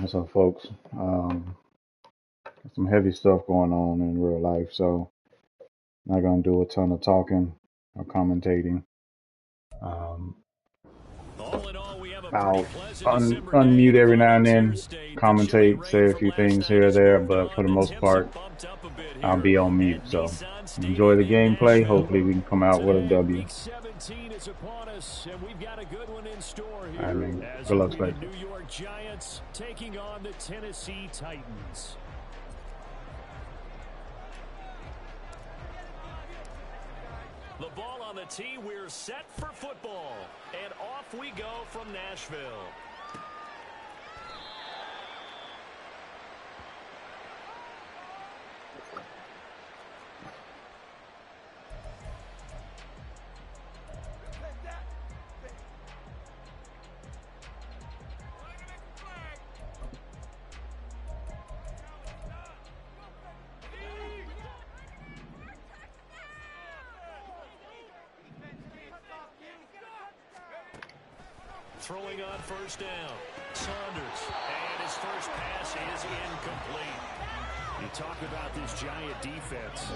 So, folks, some heavy stuff going on in real life, so not gonna do a ton of talking or commentating. Um, All in all, we have a pretty I'll pleasant December day in unmute a every lot now of and tier then, state. The chilly commentate, rain say a from few last things night here or has there, moved but for on. the The most temps part, have bumped up a bit I'll here be on mute. at So Nissan enjoy Stadium the in gameplay. Nashville. Hopefully, we can come out with a Today, W. Week 17 is upon us, and we've got a good one in store I here mean, as good it'll luck, be the Spectre. New York Giants taking on the Tennessee Titans. The ball on the tee. We're set for football, and off we go from Nashville. Throwing on first down, Saunders, and his first pass is incomplete. You talk about this Giant defense.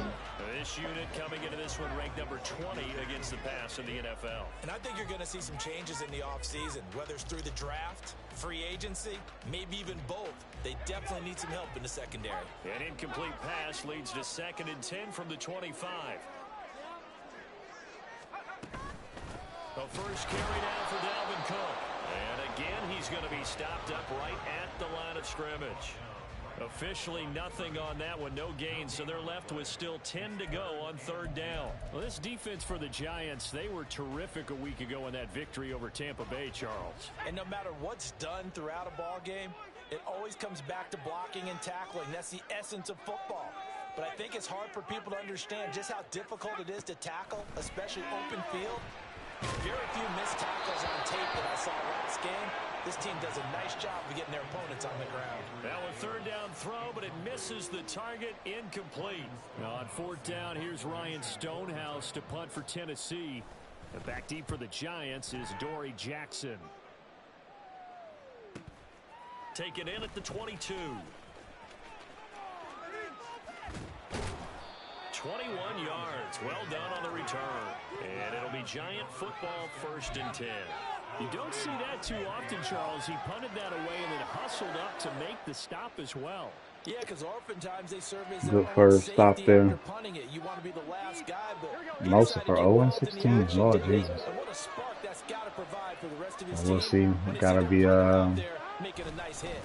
This unit coming into this one ranked number 20 against the pass in the NFL. And I think you're going to see some changes in the offseason, whether it's through the draft, free agency, maybe even both. They definitely need some help in the secondary. An incomplete pass leads to 2nd and 10 from the 25. The first carry down for Dalvin Cook. And again, he's going to be stopped up right at the line of scrimmage. Officially nothing on that one, no gain, so they're left with still 10 to go on 3rd down. Well, this defense for the Giants, they were terrific a week ago in that victory over Tampa Bay, Charles. And no matter what's done throughout a ball game, it always comes back to blocking and tackling. That's the essence of football. But I think it's hard for people to understand just how difficult it is to tackle, especially open field. Very few missed tackles on tape that I saw last game. This team does a nice job of getting their opponents on the ground. Now a 3rd down throw, but it misses the target, incomplete. Now on 4th down, here's Ryan Stonehouse to punt for Tennessee. And back deep for the Giants is Dory Jackson. Taken in at the 22. 21 yards. Well done on the return. And it'll be Giant football 1st and 10. You don't see that too often, Charles. He punted that away and then hustled up to make the stop as well. Yeah, because oftentimes they serve as Good first stop there. punting it. You want to be the last guy, but Most of her 0-16. Lord Jesus. And what a spark that's got to provide for the rest of his We'll see. When Gotta be making a nice hit.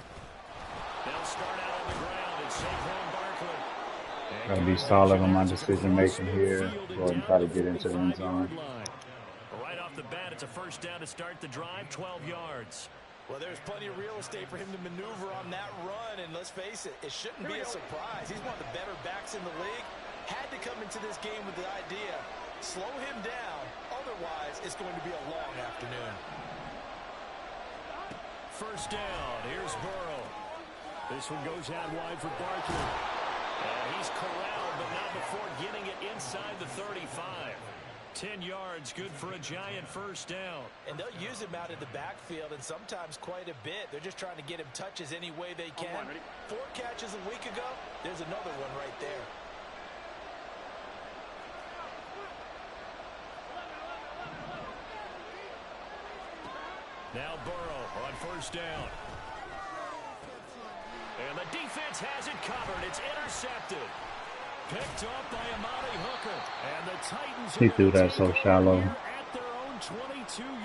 They'll start out on the ground and Saquon Barkley. gotta be solid on my decision making here. Go ahead and try to get into the end zone. Right off the bat, it's a 1st down to start the drive, 12 yards. Well, there's plenty of real estate for him to maneuver on that run, and let's face it, it shouldn't be a surprise. He's one of the better backs in the league. Had to come into this game with the idea, slow him down, otherwise it's going to be a long afternoon. 1st down, here's Burrow. This one goes out wide for Barkley. And he's corralled, but not before getting it inside the 35. 10 yards, good for a Giant 1st down. And they'll use him out in the backfield, and sometimes quite a bit. They're just trying to get him touches any way they can. 4 catches a week ago, there's another one right there. Now Burrow on 1st down. And the defense has it covered. It's intercepted. Picked off by Amari Hooker. And the Titans He threw that so shallow.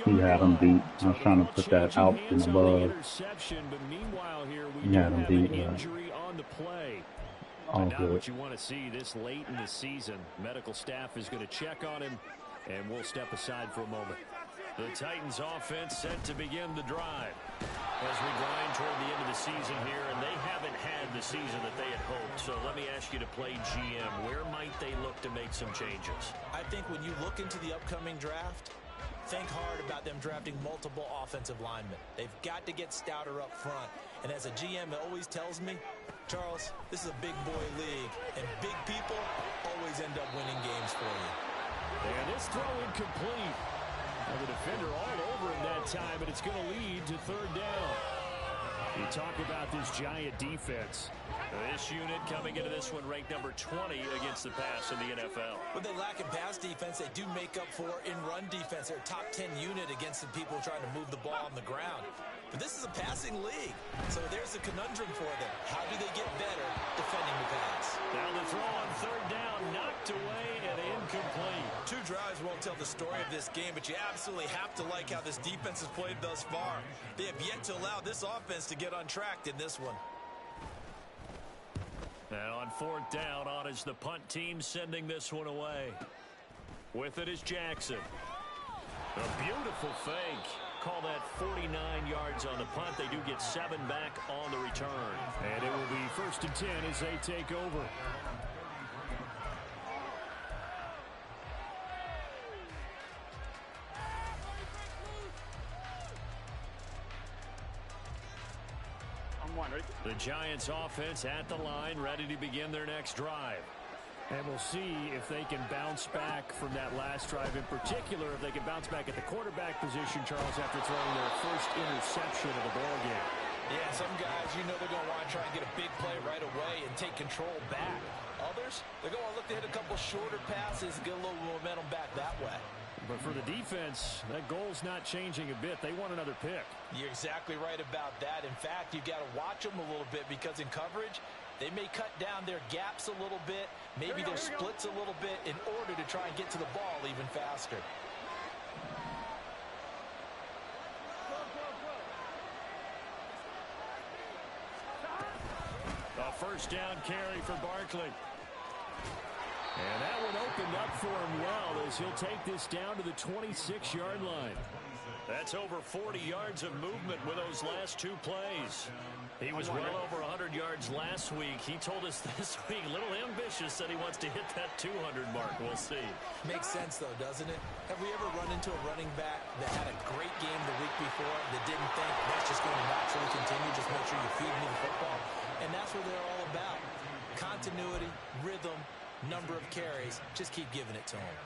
He had him beat. I was trying to put that out and above. He had him beat. All Not good. what you want to see this late in the season. Medical staff is going to check on him, and we'll step aside for a moment. The Titans offense set to begin the drive as we grind toward the end of the season here, and they haven't had the season that they had hoped. So let me ask you to play GM. Where might they look to make some changes? I think when you look into the upcoming draft, think hard about them drafting multiple offensive linemen. They've got to get stouter up front. And as a GM, it always tells me, Charles, this is a big boy league, and big people always end up winning games for you. And this throw incomplete. And the defender all over him that time, and it's going to lead to 3rd down. You talk about this Giant defense. This unit coming into this one ranked number 20 against the pass in the NFL. What they lack in pass defense, they do make up for in run defense. They're a top 10 unit against the people trying to move the ball on the ground. But this is a passing league, so there's a conundrum for them. How do they get better defending the pass? Now the throw on third down, knocked away and incomplete. 2 drives won't tell the story of this game, but you absolutely have to like how this defense has played thus far. They have yet to allow this offense to get untracked in this one. And on fourth down, on is the punt team sending this one away. With it is Jackson. A beautiful fake. Call that 49 yards on the punt. They do get 7 back on the return. And it will be 1st and 10 as they take over. The Giants offense at the line, ready to begin their next drive. And we'll see if they can bounce back from that last drive in particular, if they can bounce back at the quarterback position, Charles, after throwing their first interception of the ball game. Yeah, some guys, you know they're going to want to try and get a big play right away and take control back. Others, they're going to look to hit a couple shorter passes and get a little momentum back that way. But for the defense, that goal's not changing a bit. They want another pick. You're exactly right about that. In fact, you've got to watch them a little bit because in coverage, they may cut down their gaps a little bit, maybe their splits a little bit in order to try and get to the ball even faster. A first down carry for Barkley. And that one opened up for him well as he'll take this down to the 26-yard line. That's over 40 yards of movement with those last 2 plays. He was well over 100 yards last week. He told us this week, a little ambitious, said he wants to hit that 200 mark. We'll see. Makes sense, though, doesn't it? Have we ever run into a running back that had a great game the week before that didn't think that's just going to naturally continue? Just make sure you feed me the football. And that's what they're all about. Continuity, rhythm, number of carries. Just keep giving it to him.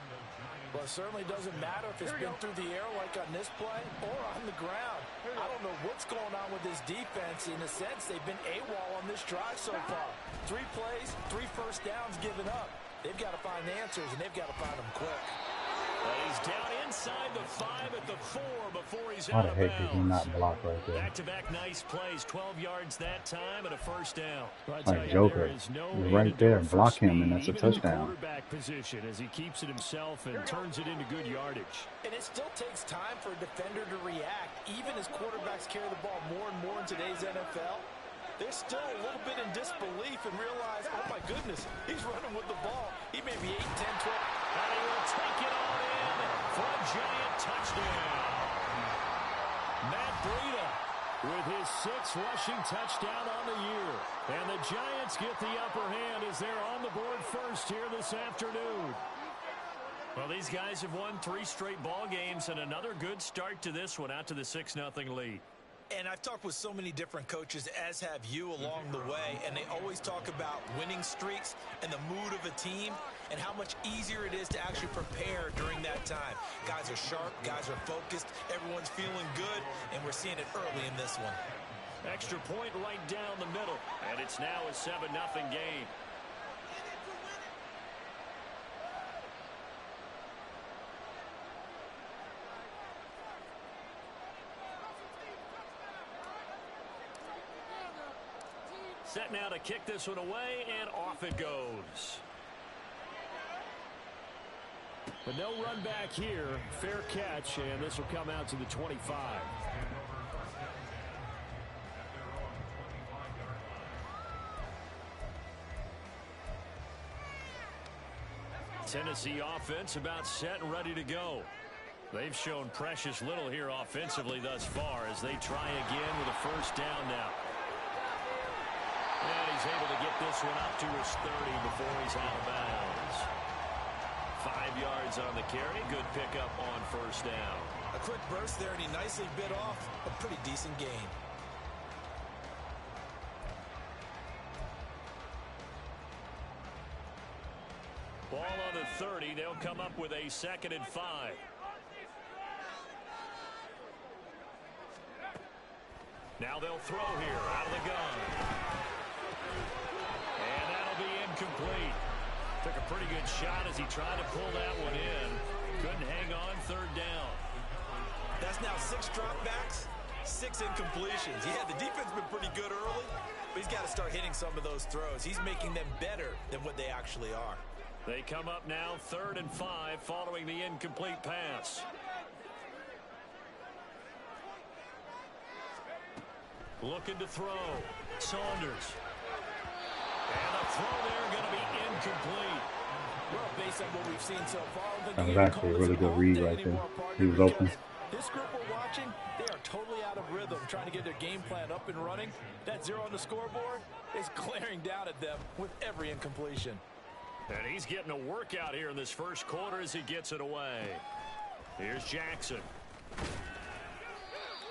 Well, it certainly doesn't matter if it's been through the air like on this play or on the ground. I don't know what's going on with this defense. In a sense, they've been AWOL on this drive so far. 3 plays, 3 first downs given up. They've got to find answers, and they've got to find them quick. He's down inside the 5 at the 4 before he's How out the of heck did he bounds. not block right there? Back-to-back nice plays, 12 yards that time and a first down. Like Joker, you're right there, block him, and that's a touchdown. Quarterback position as he keeps it himself and turns it into good yardage. And it still takes time for a defender to react, even as quarterbacks carry the ball more and more in today's NFL. They're still a little bit in disbelief and realize, oh my goodness, he's running with the ball. He may be 8, 10, 12. And he will take it all in for a Giant touchdown. Matt Breida with his 6th rushing touchdown on the year. And the Giants get the upper hand as they're on the board first here this afternoon. Well, these guys have won 3 straight ball games and another good start to this one out to the 6-0 lead. And I've talked with so many different coaches, as have you along the way, and they always talk about winning streaks and the mood of a team and how much easier it is to actually prepare during that time. Guys are sharp, guys are focused, everyone's feeling good, and we're seeing it early in this one. Extra point right down the middle, and it's now a 7-0 game. Set now to kick this one away, and off it goes. But no run back here. Fair catch, and this will come out to the 25. Tennessee offense about set and ready to go. They've shown precious little here offensively thus far as they try again with a first down now. And he's able to get this one up to his 30 before he's out of bounds. 5 yards on the carry. Good pickup on first down. A quick burst there, and he nicely bit off a pretty decent gain. Ball on the 30. They'll come up with a 2nd and 5. Now they'll throw here out of the gun. And that'll be incomplete. Took a pretty good shot as he tried to pull that one in. Couldn't hang on, third down. That's now 6 dropbacks, 6 incompletions. Yeah, the defense been pretty good early, but he's got to start hitting some of those throws. He's making them better than what they actually are. They come up now 3rd and 5 following the incomplete pass. Looking to throw. Saunders. And the throw there going to be incomplete. Well, based on what we've seen so far, That was actually a really good read right there. He was open. This group we're watching, they are totally out of rhythm, trying to get their game plan up and running. That 0 on the scoreboard is glaring down at them with every incompletion. And he's getting a workout here in this first quarter as he gets it away. Here's Jackson.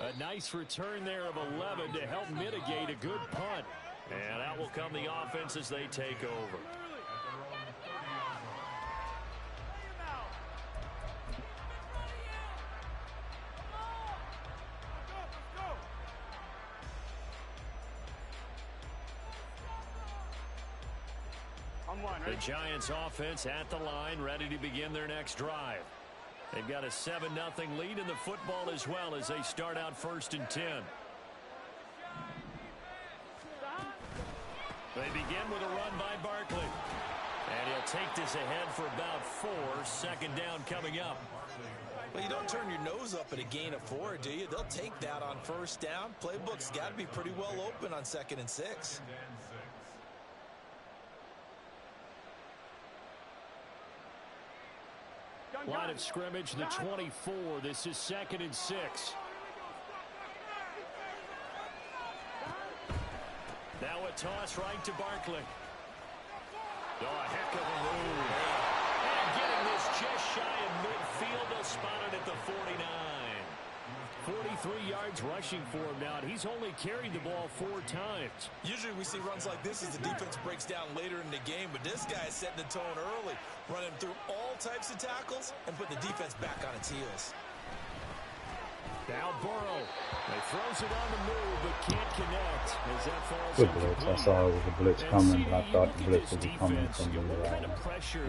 A nice return there of 11 to help mitigate a good punt. And out will come the offense as they take over. The Giants offense at the line, ready to begin their next drive. They've got a 7-0 lead in the football as well as they start out 1st and 10. They begin with a run by Barkley. And he'll take this ahead for about 4. 2nd down coming up. Well, you don't turn your nose up at a gain of 4, do you? They'll take that on 1st down. Playbook's got to be pretty well open on 2nd and 6. Line of scrimmage, the 24. This is 2nd and 6. Now a toss right to Barkley. Oh, a heck of a move. And getting this just shy of midfield. They'll spot it at the 49. 43 yards rushing for him now, and he's only carried the ball 4 times. Usually we see runs like this as the defense breaks down later in the game, but this guy is setting the tone early, running through all types of tackles and put the defense back on its heels. Now Burrow. He throws it on the move, but can't connect as that falls Good blitz. I saw it was a blitz coming, but I thought the blitz was coming from the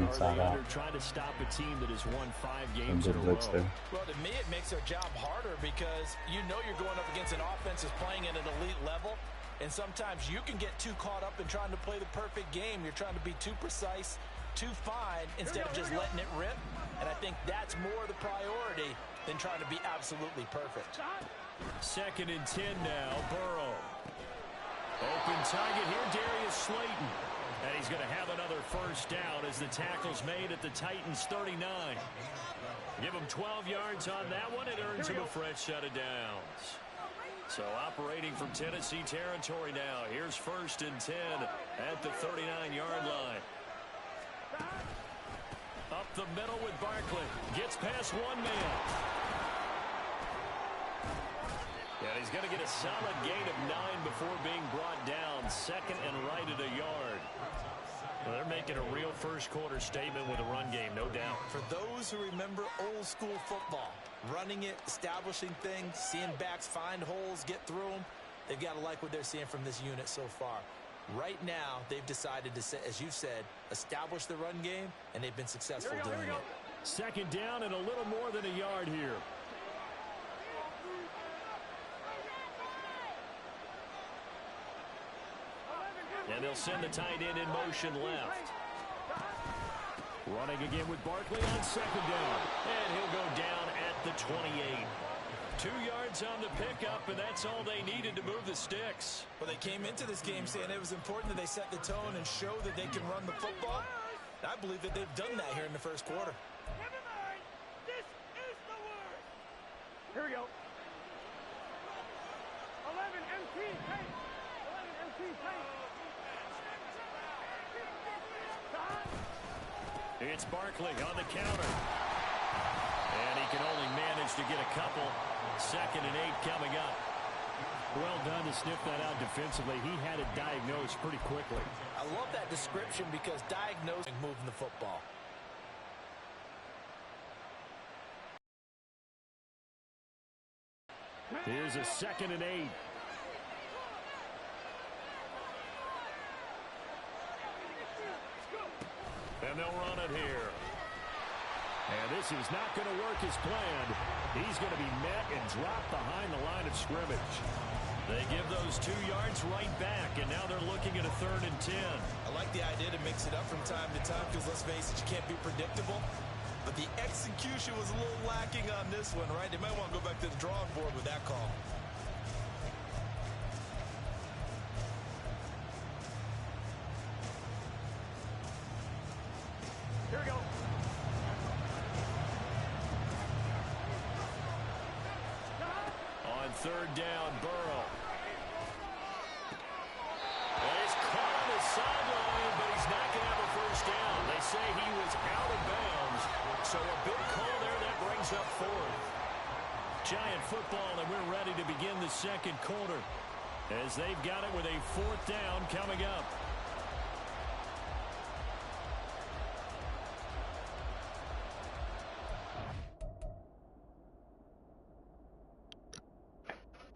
inside out. Trying to stop a team that has won 5 games Some good blitz there. Well, to me, it makes their job harder because you know you're going up against an offense that's playing at an elite level, and sometimes you can get too caught up in trying to play the perfect game. You're trying to be too precise, too fine, instead of just letting it rip. And I think that's more the priority than trying to be absolutely perfect. 2nd and 10 now, Burrow. Open target here, Darius Slayton. And he's going to have another 1st down as the tackle's made at the Titans' 39. Give him 12 yards on that one. It earns him a fresh set of downs. So operating from Tennessee territory now. Here's 1st and 10 at the 39-yard line. Up the middle with Barkley. Gets past one man. And he's going to get a solid gain of 9 before being brought down. 2nd and right at a yard. Well, they're making a real first quarter statement with a run game, no doubt. For those who remember old school football, running it, establishing things, seeing backs find holes, get through them, they've got to like what they're seeing from this unit so far. Right now, they've decided to, as you said, establish the run game, and they've been successful doing it. 2nd down and a little more than a yard here. And they'll send the tight end in motion left. Running again with Barkley on 2nd down. And he'll go down at the 28. 2 yards on the pickup, and that's all they needed to move the sticks. Well, they came into this game saying it was important that they set the tone and show that they can run the football. I believe that they've done that here in the first quarter. Never mind. This is the word. Here we go. 11 MT paint. 11 MT paint. It's Barkley on the counter. And he can only manage to get a couple. 2nd and 8 coming up. Well done to sniff that out defensively. He had it diagnosed pretty quickly. I love that description because diagnosing moving the football. Here's a 2nd and 8. they'll run it here. And this is not going to work as planned. He's going to be met and dropped behind the line of scrimmage. They give those 2 yards right back, and now they're looking at a 3rd and 10. I like the idea to mix it up from time to time because, let's face it, you can't be predictable. But the execution was a little lacking on this one, right? They might want to go back to the drawing board with that call. Here we go. On 3rd down, Burrow. He's caught on the sideline, but he's not going to have a 1st down. They say he was out of bounds, so a big call there that brings up 4th. Giant football, and we're ready to begin the 2nd quarter as they've got it with a 4th down coming up.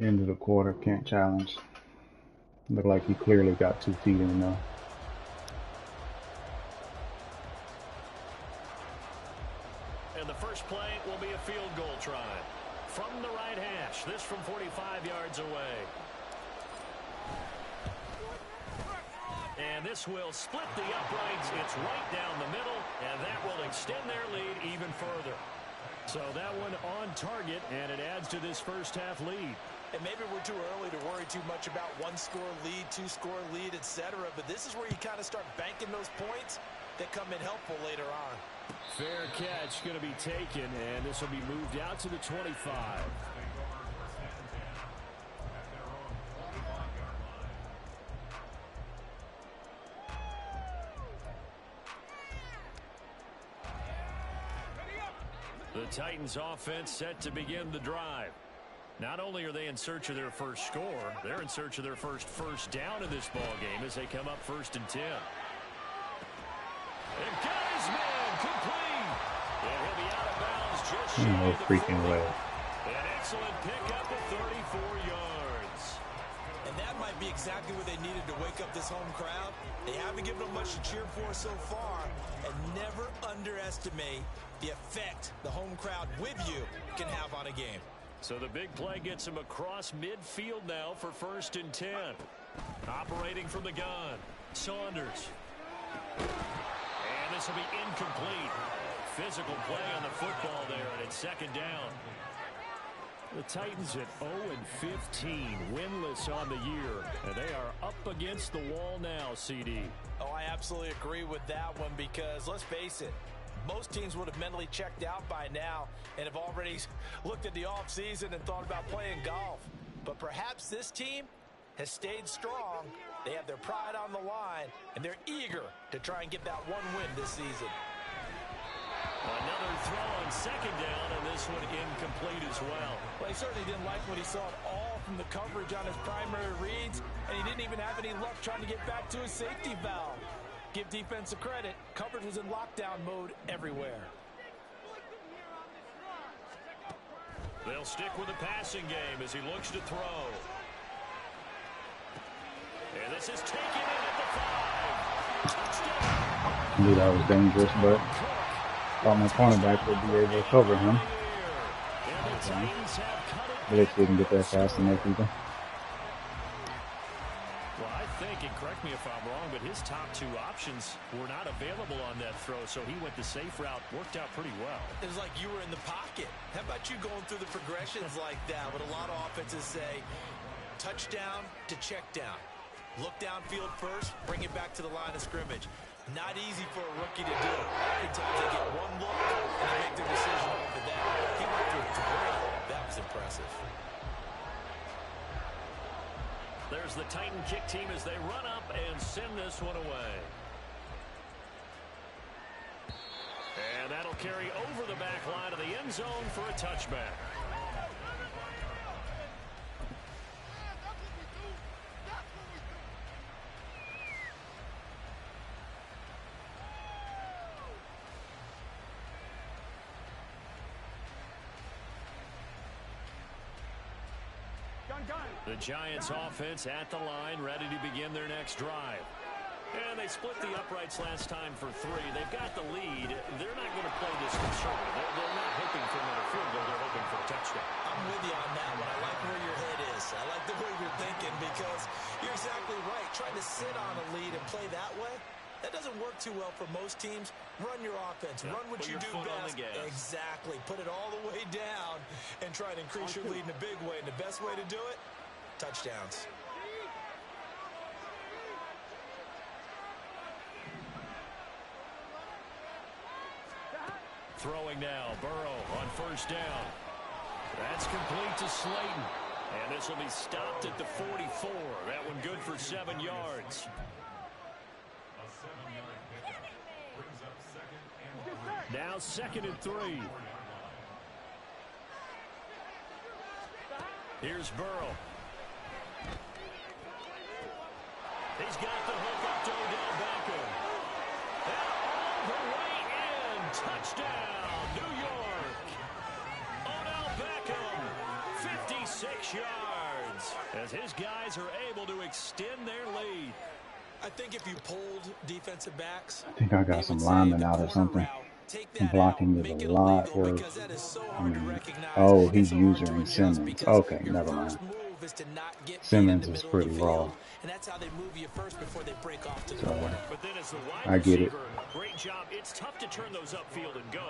End of the quarter, can't challenge. Look like he clearly got 2 feet in though. And the first play will be a field goal try. From the right hash, this from 45 yards away. And this will split the uprights. It's right down the middle, and that will extend their lead even further. So that one on target, and it adds to this first half lead. And maybe we're too early to worry too much about 1-score lead, 2-score lead, etc. But this is where you kind of start banking those points that come in helpful later on. Fair catch going to be taken, and this will be moved out to the 25. The Titans offense set to begin the drive. Not only are they in search of their first score, they're in search of their first down in this ball game as they come up 1st and 10. And got his man complete. And he'll be out of bounds just shy No of the freaking 40. way. An excellent pickup of 34 yards. And that might be exactly what they needed to wake up this home crowd. They haven't given them much to cheer for so far. And never underestimate the effect the home crowd with you can have on a game. So the big play gets him across midfield now for 1st and 10. Operating from the gun, Saunders. And this will be incomplete. Physical play on the football there, and it's 2nd down. The Titans at 0-15, winless on the year, and they are up against the wall now, CD. Oh, I absolutely agree with that one because, let's face it, most teams would have mentally checked out by now and have already looked at the offseason and thought about playing golf. But perhaps this team has stayed strong. They have their pride on the line, and they're eager to try and get that one win this season. Another throw on 2nd down, and this one incomplete as well. Well, he certainly didn't like what he saw at all from the coverage on his primary reads, and he didn't even have any luck trying to get back to his safety valve. Give defense a credit. Coverage was in lockdown mode everywhere. They'll stick with the passing game as he looks to throw. And this is taken in at the 5. Touchdown. I knew that was dangerous, but thought my cornerback would be able to cover him. At least we can get there fast enough either. Well, I think, and correct me if I'm wrong, but his top 2 options were not available on that throw, so he went the safe route, worked out pretty well. It was like you were in the pocket. How about you going through the progressions like that? What a lot of offenses say, touchdown to check down. Look downfield first, bring it back to the line of scrimmage. Not easy for a rookie to do. Oftentimes they get one look and they make their decision off of that. He went through 3. That was impressive. There's the Titan kick team as they run up and send this one away. And that'll carry over the back line of the end zone for a touchback. The Giants offense at the line, ready to begin their next drive. And they split the uprights last time for 3. They've got the lead. They're not going to play this conservative. They're not hoping for another field goal. They're hoping for a touchdown. I'm with you on that one. I like where your head is. I like the way you're thinking because you're exactly right. Trying to sit on a lead and play that way, that doesn't work too well for most teams. Run your offense. Run what you do best. Exactly. Put it all the way down and try to increase your lead in a big way. And the best way to do it, touchdowns. Throwing now, Burrow on first down. That's complete to Slayton. And this will be stopped at the 44. That one good for 7 yards. Now 2nd and 3. Here's Burrow. He's got the hook up to Odell Beckham. And all the way in. Touchdown, New York. Odell Beckham, 56 yards. As his guys are able to extend their lead. I think if you pulled defensive backs, I think I got some linemen out or something. Blocking is a lot worse. Oh, he's using Simmons. Okay, never mind. Simmons is pretty raw. And that's how they move you first before they break off to the So, corner. But then as the wide I get it. receiver, great job. It's tough to turn those upfield and go,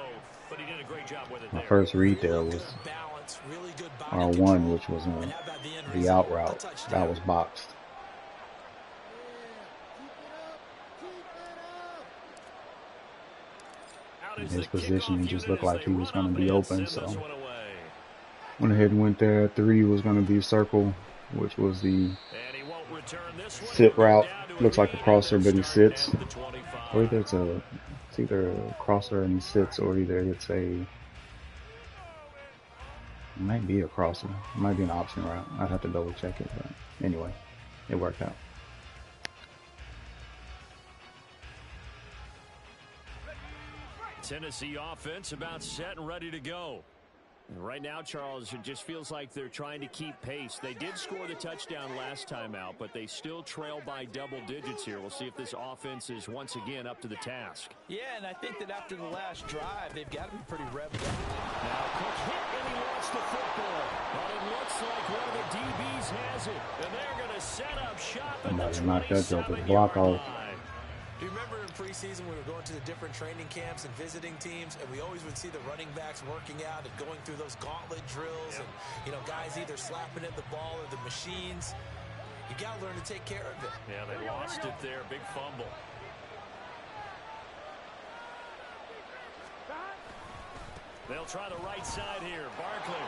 but he did a great job with it my there. first read there was Balance, really good body R1, control. which was And how about the end the result? out route. A touchdown. That was boxed. In his position, he just looked like he was going to be open, so went ahead and went there. 3 was going to be circle, which was the sit route. Looks like a crosser, but he sits. Or either it's either a crosser and he sits, or either it's it might be a crosser. It might be an option route. I'd have to double check it, but anyway, it worked out. Tennessee offense about set and ready to go. Right now, Charles, it just feels like they're trying to keep pace. They did score the touchdown last time out, but they still trail by double digits here. We'll see if this offense is once again up to the task. Yeah, and I think that after the last drive, they've got to be pretty revved up. Now, quick hit, and he wants the football. But it looks like one of the DBs has it, and they're going to set up shop at the 27-yard line. Do you remember in preseason we were going to the different training camps and visiting teams, and we always would see the running backs working out and going through those gauntlet drills, and guys either slapping at the ball or the machines. You got to learn to take care of it. Yeah, they lost it there. Big fumble. They'll try the right side here. Barkley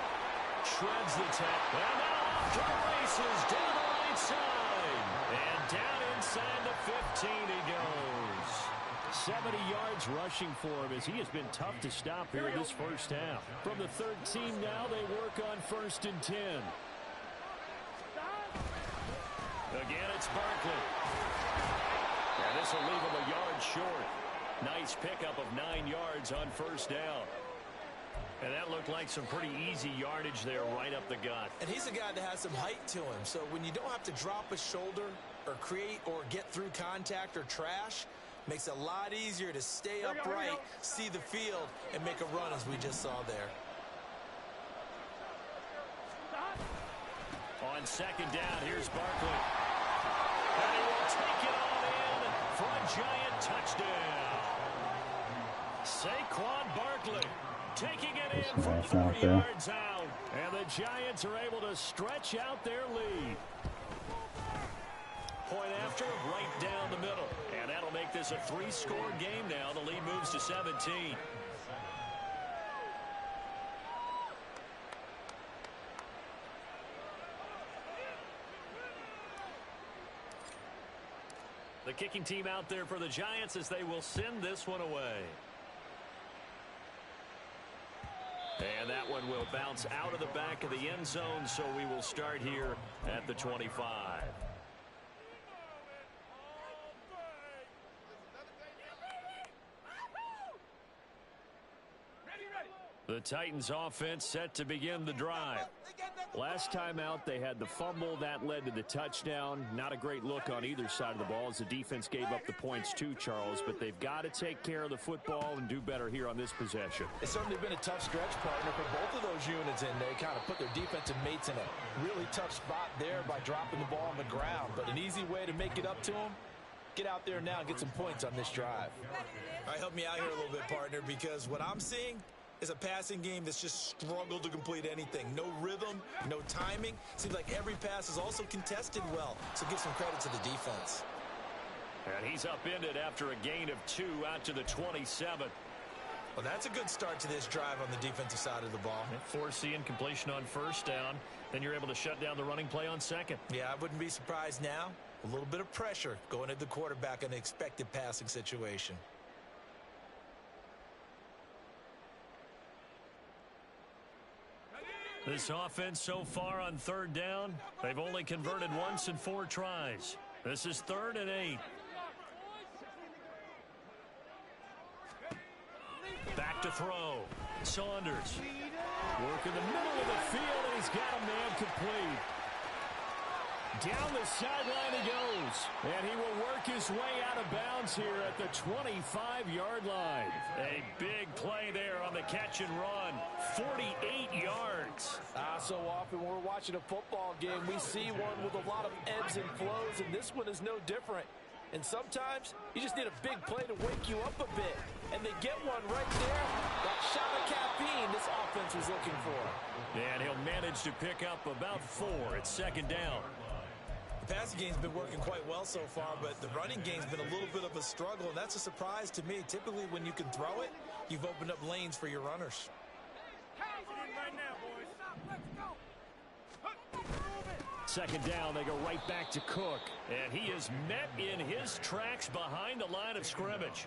shreds the tackle. And now off to the races down the right side. And down inside the 15 he goes. 70 yards rushing for him as he has been tough to stop here this first half. From the 13 now, they work on 1st and 10. Again, it's Barkley. And this will leave him a yard short. Nice pickup of 9 yards on 1st down. And that looked like some pretty easy yardage there right up the gut. And he's a guy that has some height to him. So when you don't have to drop a shoulder or create or get through contact or trash, makes it a lot easier to stay upright, see the field, and make a run as we just saw there. On 2nd down, here's Barkley. And he will take it on in for a giant touchdown. Saquon Barkley taking it in from 40 yards out. And the Giants are able to stretch out their lead. Point after, right down the middle. And that'll make this a 3-score game now. The lead moves to 17. The kicking team out there for the Giants as they will send this one away. And that one will bounce out of the back of the end zone, so we will start here at the 25. The Titans offense set to begin the drive. Last time out, they had the fumble. That led to the touchdown. Not a great look on either side of the ball as the defense gave up the points too, Charles. But they've got to take care of the football and do better here on this possession. It's certainly been a tough stretch, partner, for both of those units, and they kind of put their defensive mates in a really tough spot there by dropping the ball on the ground. But an easy way to make it up to them, get out there now and get some points on this drive. All right, help me out here a little bit, partner, because what I'm seeing is a passing game that's just struggled to complete anything. No rhythm, no timing. Seems like every pass is also contested well. So give some credit to the defense. And he's upended after a gain of 2 out to the 27. Well, that's a good start to this drive on the defensive side of the ball. Forcing completion on first down. Then you're able to shut down the running play on second. Yeah, I wouldn't be surprised now. A little bit of pressure going at the quarterback in an expected passing situation. This offense so far on third down, they've only converted once in 4 tries. This is 3rd and 8. Back to throw. Saunders. Work in the middle of the field, and he's got a man complete. Down the sideline he goes. And he will work his way out of bounds here at the 25-yard line. A big play there on the catch and run. 48 yards. So often when we're watching a football game, we see one with a lot of ebbs and flows, and this one is no different. And sometimes you just need a big play to wake you up a bit. And they get one right there. That shot of caffeine this offense was looking for. And he'll manage to pick up about 4 at 2nd down. The passing game's been working quite well so far, but the running game's been a little bit of a struggle, and that's a surprise to me. Typically, when you can throw it, you've opened up lanes for your runners. Second down, they go right back to Cook. And he is met in his tracks behind the line of scrimmage.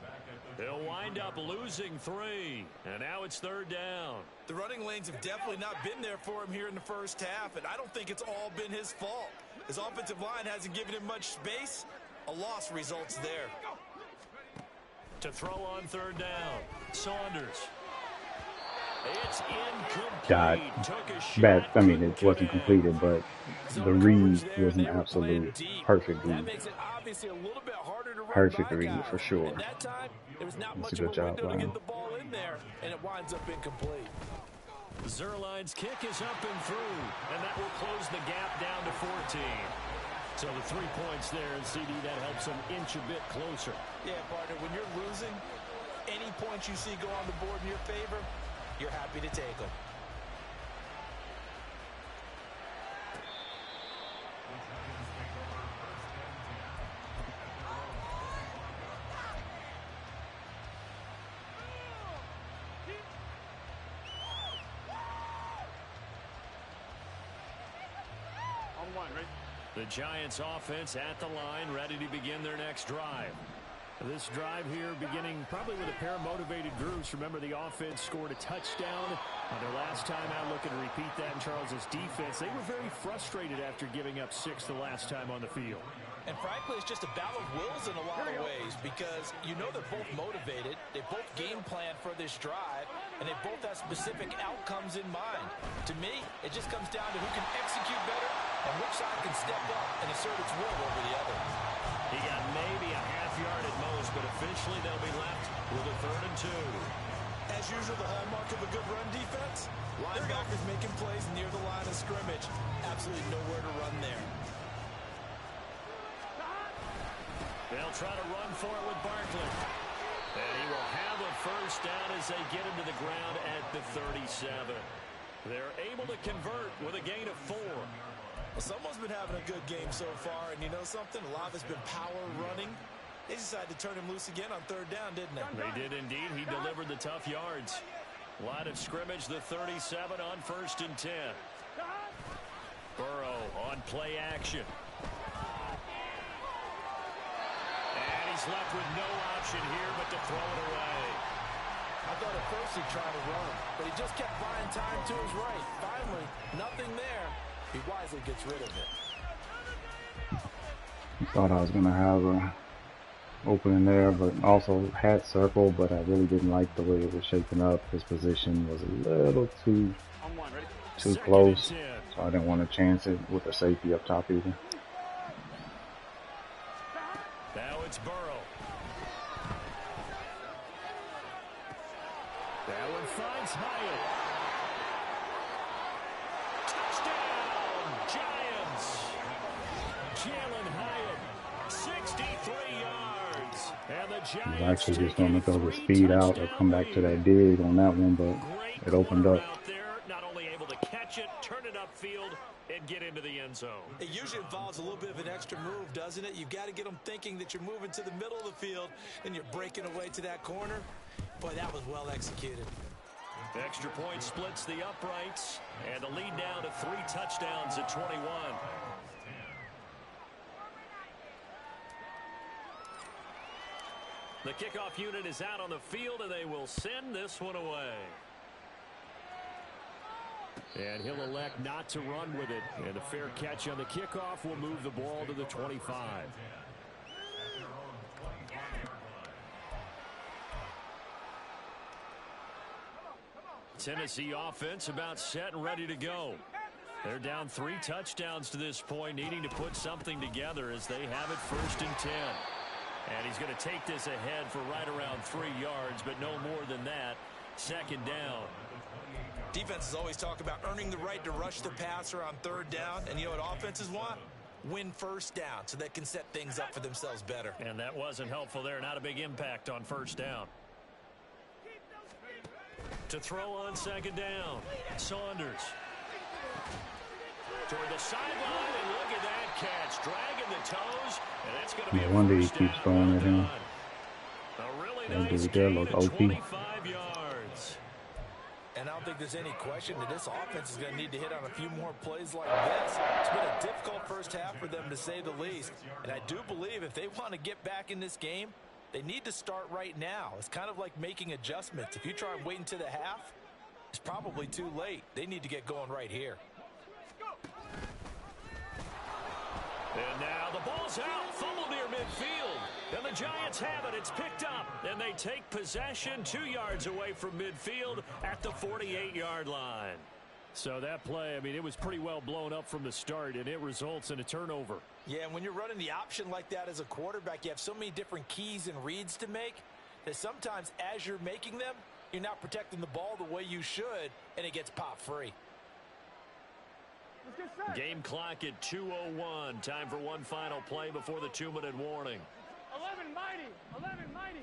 He'll wind up losing 3. And now it's 3rd down. The running lanes have definitely not been there for him here in the first half, and I don't think it's all been his fault. His offensive line hasn't given him much space. A loss results there. To throw on 3rd down, Saunders. It's incomplete. God, bad. I mean, it wasn't completed, but the read was an absolute perfect read. Perfect read for sure. It's a good job by him. And it winds up incomplete. Zerline's kick is up and through, and that will close the gap down to 14. So the 3 points there, and CD, that helps them inch a bit closer. Yeah, partner, when you're losing, any points you see go on the board in your favor, you're happy to take them. The Giants offense at the line, ready to begin their next drive. This drive here beginning probably with a pair of motivated groups. Remember, the offense scored a touchdown on their last time out, looking to repeat that in Charles's defense. They were very frustrated after giving up 6 the last time on the field. And frankly, it's just a battle of wills in a lot of ways, because you know they're both motivated. They both game plan for this drive, and they both have specific outcomes in mind. To me, it just comes down to who can execute better and which side can step up and assert its will over the other. He got maybe a half yard at most, but eventually they'll be left with a 3rd and 2. As usual, the hallmark of a good run defense, linebackers making plays near the line of scrimmage. Absolutely nowhere to run there. They'll try to run for it with Barkley. And he will have a 1st down as they get him to the ground at the 37. They're able to convert with a gain of 4. Well, someone's been having a good game so far, and you know something? A lot of it's been power running. They decided to turn him loose again on 3rd down, didn't they? They did indeed. He delivered the tough yards. Line of scrimmage, the 37 on 1st and 10. Burrow on play action. And he's left with no option here but to throw it away. I thought at first he'd try to run, but he just kept buying time to his right. Finally, nothing there. He wisely gets rid of it. Thought I was going to have open in there, but also had circle, but I really didn't like the way it was shaping up. His position was a little too close, so I didn't want to chance it with a safety up top either. Now it's Burrow. That one finds Hyatt. Touchdown, Giants. Jalen Hyatt, 63 yards. And the Giants I was actually just going to throw the speed out or come back to that dig on that one, but it opened up. Not only able to catch it, turn it upfield, and get into the end zone. It usually involves a little bit of an extra move, doesn't it? You've got to get them thinking that you're moving to the middle of the field and you're breaking away to that corner. Boy, that was well executed. Extra point splits the uprights, and the lead down to 3 touchdowns at 21. The kickoff unit is out on the field, and they will send this one away. And he'll elect not to run with it. And the fair catch on the kickoff will move the ball to the 25. Tennessee offense about set and ready to go. They're down 3 touchdowns to this point, needing to put something together as they have it 1st and 10. And he's going to take this ahead for right around 3 yards, but no more than that. 2nd down. Defenses always talk about earning the right to rush the passer on 3rd down. And you know what offenses want? Win 1st down so they can set things up for themselves better. And that wasn't helpful there. Not a big impact on 1st down. To throw on 2nd down. Saunders. Toward the sideline, and look at that catch. Dragging the toes, and that's going to be no wonder he keeps throwing at him. A really that nice dude there gain look of OP. 25 yards. And I don't think there's any question that this offense is going to need to hit on a few more plays like this. It's been a difficult first half for them, to say the least. And I do believe if they want to get back in this game, they need to start right now. It's kind of like making adjustments. If you try and wait until the half, it's probably too late. They need to get going right here. And now the ball's out, fumble near midfield. And the Giants have it. It's picked up. And they take possession 2 yards away from midfield at the 48-yard line. So that play, I mean, it was pretty well blown up from the start, and it results in a turnover. Yeah, and when you're running the option like that as a quarterback, you have so many different keys and reads to make that sometimes as you're making them, you're not protecting the ball the way you should, and it gets pop free. Game clock at 2:01. Time for one final play before the 2-minute warning. 11 mighty. 11 mighty.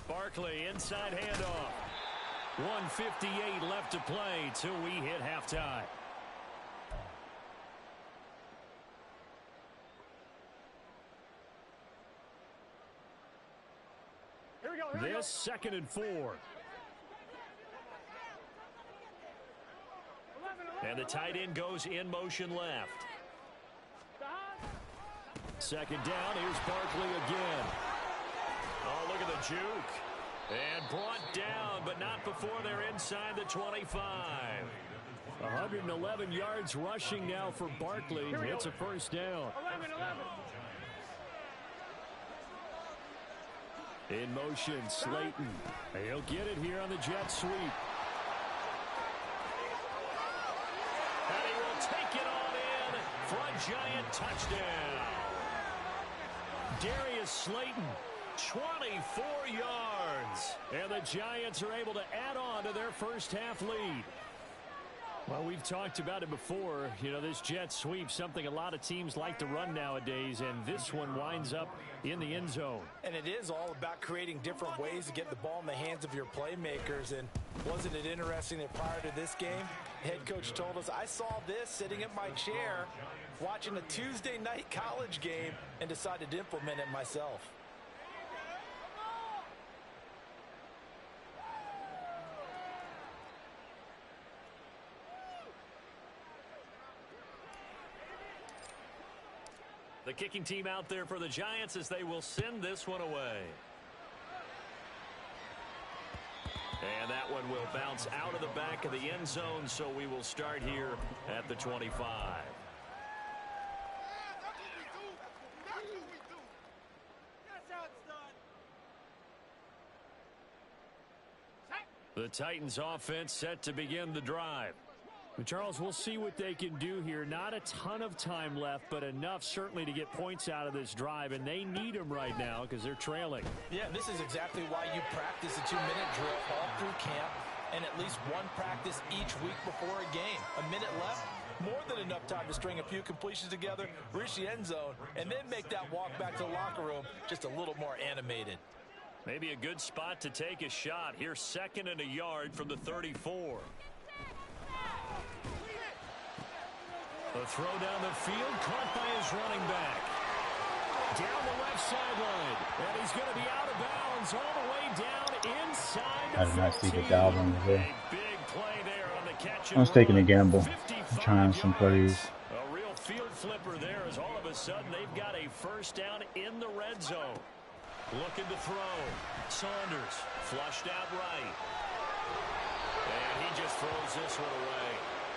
Barkley inside handoff. 1:58 left to play till we hit halftime. Here we go. This 2nd and 4. And the tight end goes in motion left. 2nd down. Here's Barkley again. Oh, look at the juke. And brought down, but not before they're inside the 25. 111 yards rushing now for Barkley. It's a 1st down. 11. In motion, Slayton. He'll get it here on the jet sweep. And he will take it on in for a Giant touchdown. Darius Slayton, 24 yards. And the Giants are able to add on to their first half lead. Well, we've talked about it before. You know, this jet sweep, something a lot of teams like to run nowadays, and this one winds up in the end zone. And it is all about creating different ways to get the ball in the hands of your playmakers. And wasn't it interesting that prior to this game, head coach told us, I saw this sitting at my chair watching a Tuesday night college game and decided to implement it myself. The kicking team out there for the Giants as they will send this one away. And that one will bounce out of the back of the end zone, so we will start here at the 25. The Titans offense set to begin the drive. Charles, we'll see what they can do here. Not a ton of time left, but enough certainly to get points out of this drive, and they need them right now because they're trailing. Yeah, this is exactly why you practice a 2-minute drill all through camp and at least one practice each week before a game. A minute left, more than enough time to string a few completions together, reach the end zone, and then make that walk back to the locker room just a little more animated. Maybe a good spot to take a shot. Here's 2nd and a yard from the 34. The throw down the field, caught by his running back. Down the left sideline, and he's going to be out of bounds all the way down inside the 15. I did not see the goblin there. A big play there on the catch. I was taking a gamble, trying some plays. A real field flipper there as all of a sudden they've got a first down in the red zone. Looking to throw. Saunders flushed out right. And he just throws this one away.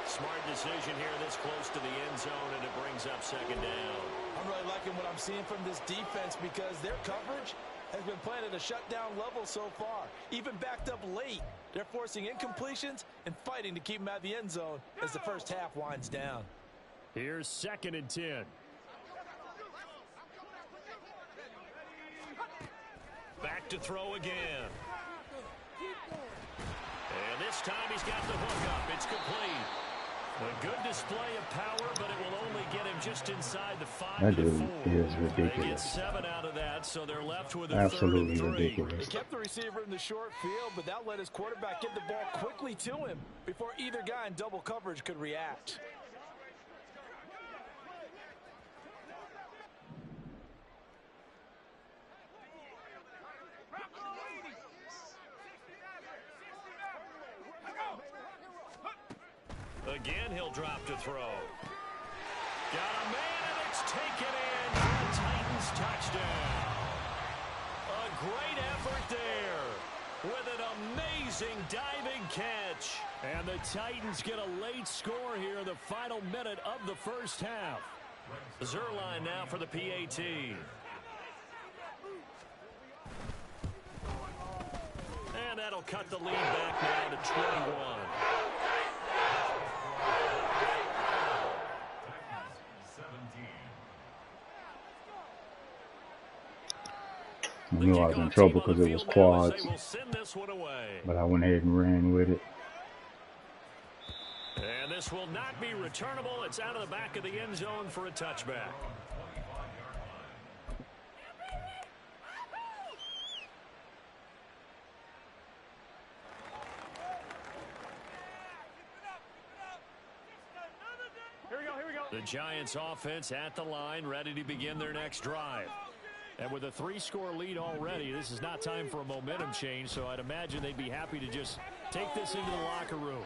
Smart decision here this close to the end zone, and it brings up 2nd down. I'm really liking what I'm seeing from this defense because their coverage has been playing at a shutdown level so far. Even backed up late, they're forcing incompletions and fighting to keep them out of the end zone as the first half winds down. Here's 2nd and 10. Back to throw again. And this time he's got the hook up. It's complete. A good display of power, but it will only get him just inside the 5. That dude is They get ridiculous. 7 out of that, so they're left with a Absolutely 3rd and 3. ridiculous. He kept the receiver in the short field, but that let his quarterback get the ball quickly to him before either guy in double coverage could react. Again, he'll drop to throw. Got a man, and it's taken in for a Titans touchdown. A great effort there with an amazing diving catch. And the Titans get a late score here in the final minute of the first half. Zerline now for the PAT. And that'll cut the lead back now to 21. I knew I was in trouble because it was quads, but I went ahead and ran with it. And this will not be returnable. It's out of the back of the end zone for a touchback. The Giants offense at the line, ready to begin their next drive. And with a 3-score lead already, this is not time for a momentum change, so I'd imagine they'd be happy to just take this into the locker room.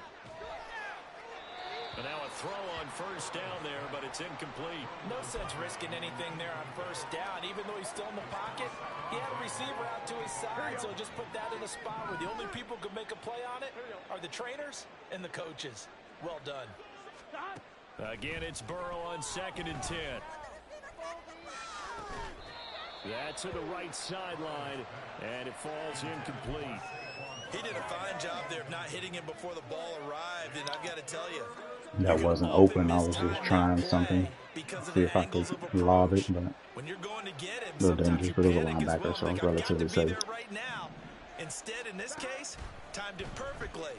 And now a throw on first down there, but it's incomplete. No sense risking anything there on first down. Even though he's still in the pocket, he had a receiver out to his side, so just put that in a spot where the only people who can make a play on it are the trainers and the coaches. Well done. Again, it's Burrow on 2nd and 10. That's to the right sideline, and it falls incomplete. He did a fine job there of not hitting him before the ball arrived, and I've got to tell you, That wasn't open. I was just trying something, see if I could lob it, but when you're going to get him, a little dangerous, but it was a panic as linebacker, well. so Like, it's I've got relatively to be safe. there right now. Instead, in this case, timed it perfectly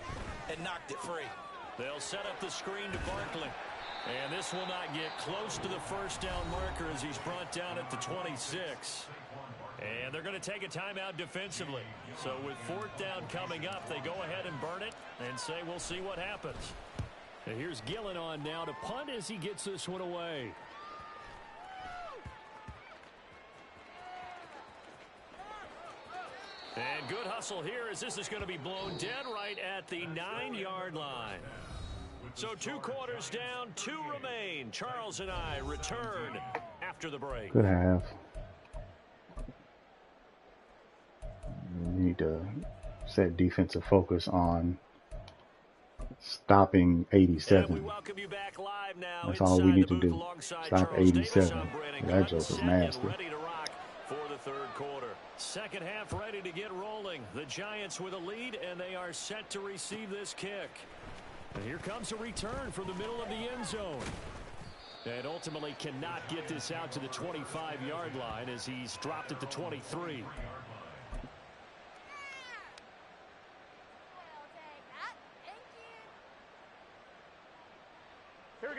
and knocked it free. They'll set up the screen to Barkley. And this will not get close to the first down marker as he's brought down at the 26. And they're going to take a timeout defensively. So with 4th down coming up, they go ahead and burn it and say we'll see what happens. And here's Gillen on now to punt as he gets this one away. And good hustle here as this is going to be blown dead right at the 9-yard line. So 2 quarters down, 2 remain. Charles and I return after the break. Good half. We need to set defensive focus on stopping 87. Now That's all we need to do. Stop 87. That joke was nasty. for the third quarter. Second half ready to get rolling. The Giants with a lead, and they are set to receive this kick. And here comes a return from the middle of the end zone. And ultimately cannot get this out to the 25-yard line as he's dropped at the 23.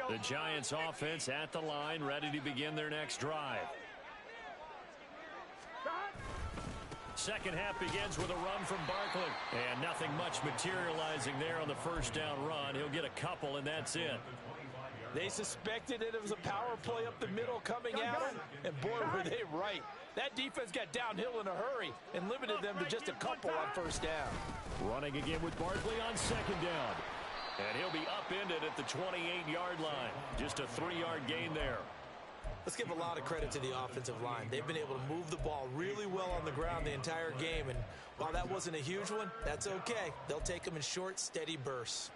The Giants offense at the line, ready to begin their next drive. Second half begins with a run from Barkley. And nothing much materializing there on the first down run. He'll get a couple, and that's it. They suspected it was a power play up the middle coming at him, and boy, were they right. That defense got downhill in a hurry and limited them to just a couple on first down. Running again with Barkley on second down. And he'll be upended at the 28-yard line. Just a 3-yard gain there. Let's give a lot of credit to the offensive line. They've been able to move the ball really well on the ground the entire game, and while that wasn't a huge one, that's okay. They'll take them in short, steady bursts.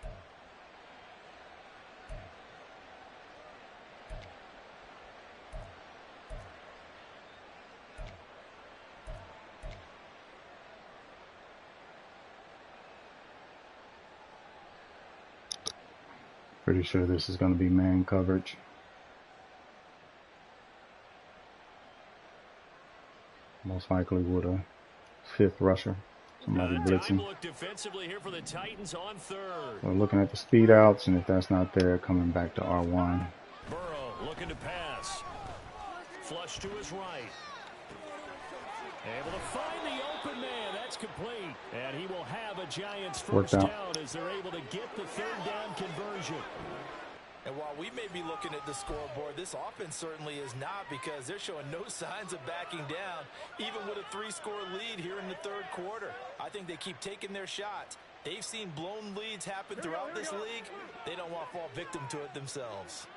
Pretty sure this is going to be man coverage. Most likely with a fifth rusher. Somebody blitzing. Look defensively here for the Titans on third. We're looking at the speed outs, and if that's not there, coming back to R1. Burrow looking to pass. Flush to his right. Able to find the open man. That's complete. And he will have a Giants first down as they're able to get the third down conversion. And while we may be looking at the scoreboard, this offense certainly is not, because they're showing no signs of backing down, even with a 3-score lead here in the third quarter. I think they keep taking their shots. They've seen blown leads happen throughout this league. They don't want to fall victim to it themselves.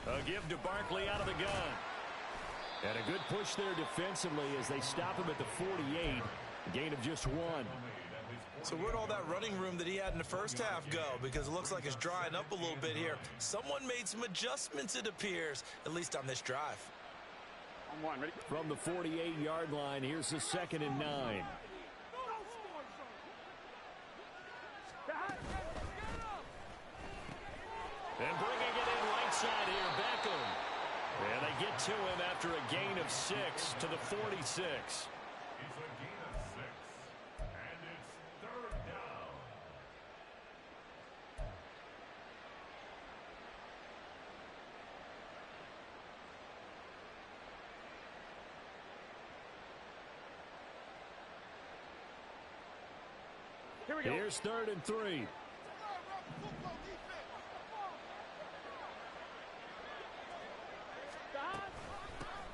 A give to Barkley out of the gun. And a good push there defensively as they stop him at the 48. A gain of just 1. So where'd all that running room that he had in the first half go? Because it looks like it's drying up a little bit here. Someone made some adjustments, it appears, at least on this drive. From the 48-yard line, here's the 2nd and 9. And bringing it in right side here, Beckham. And they get to him after a gain of 6 to the 46. Here's 3rd and 3.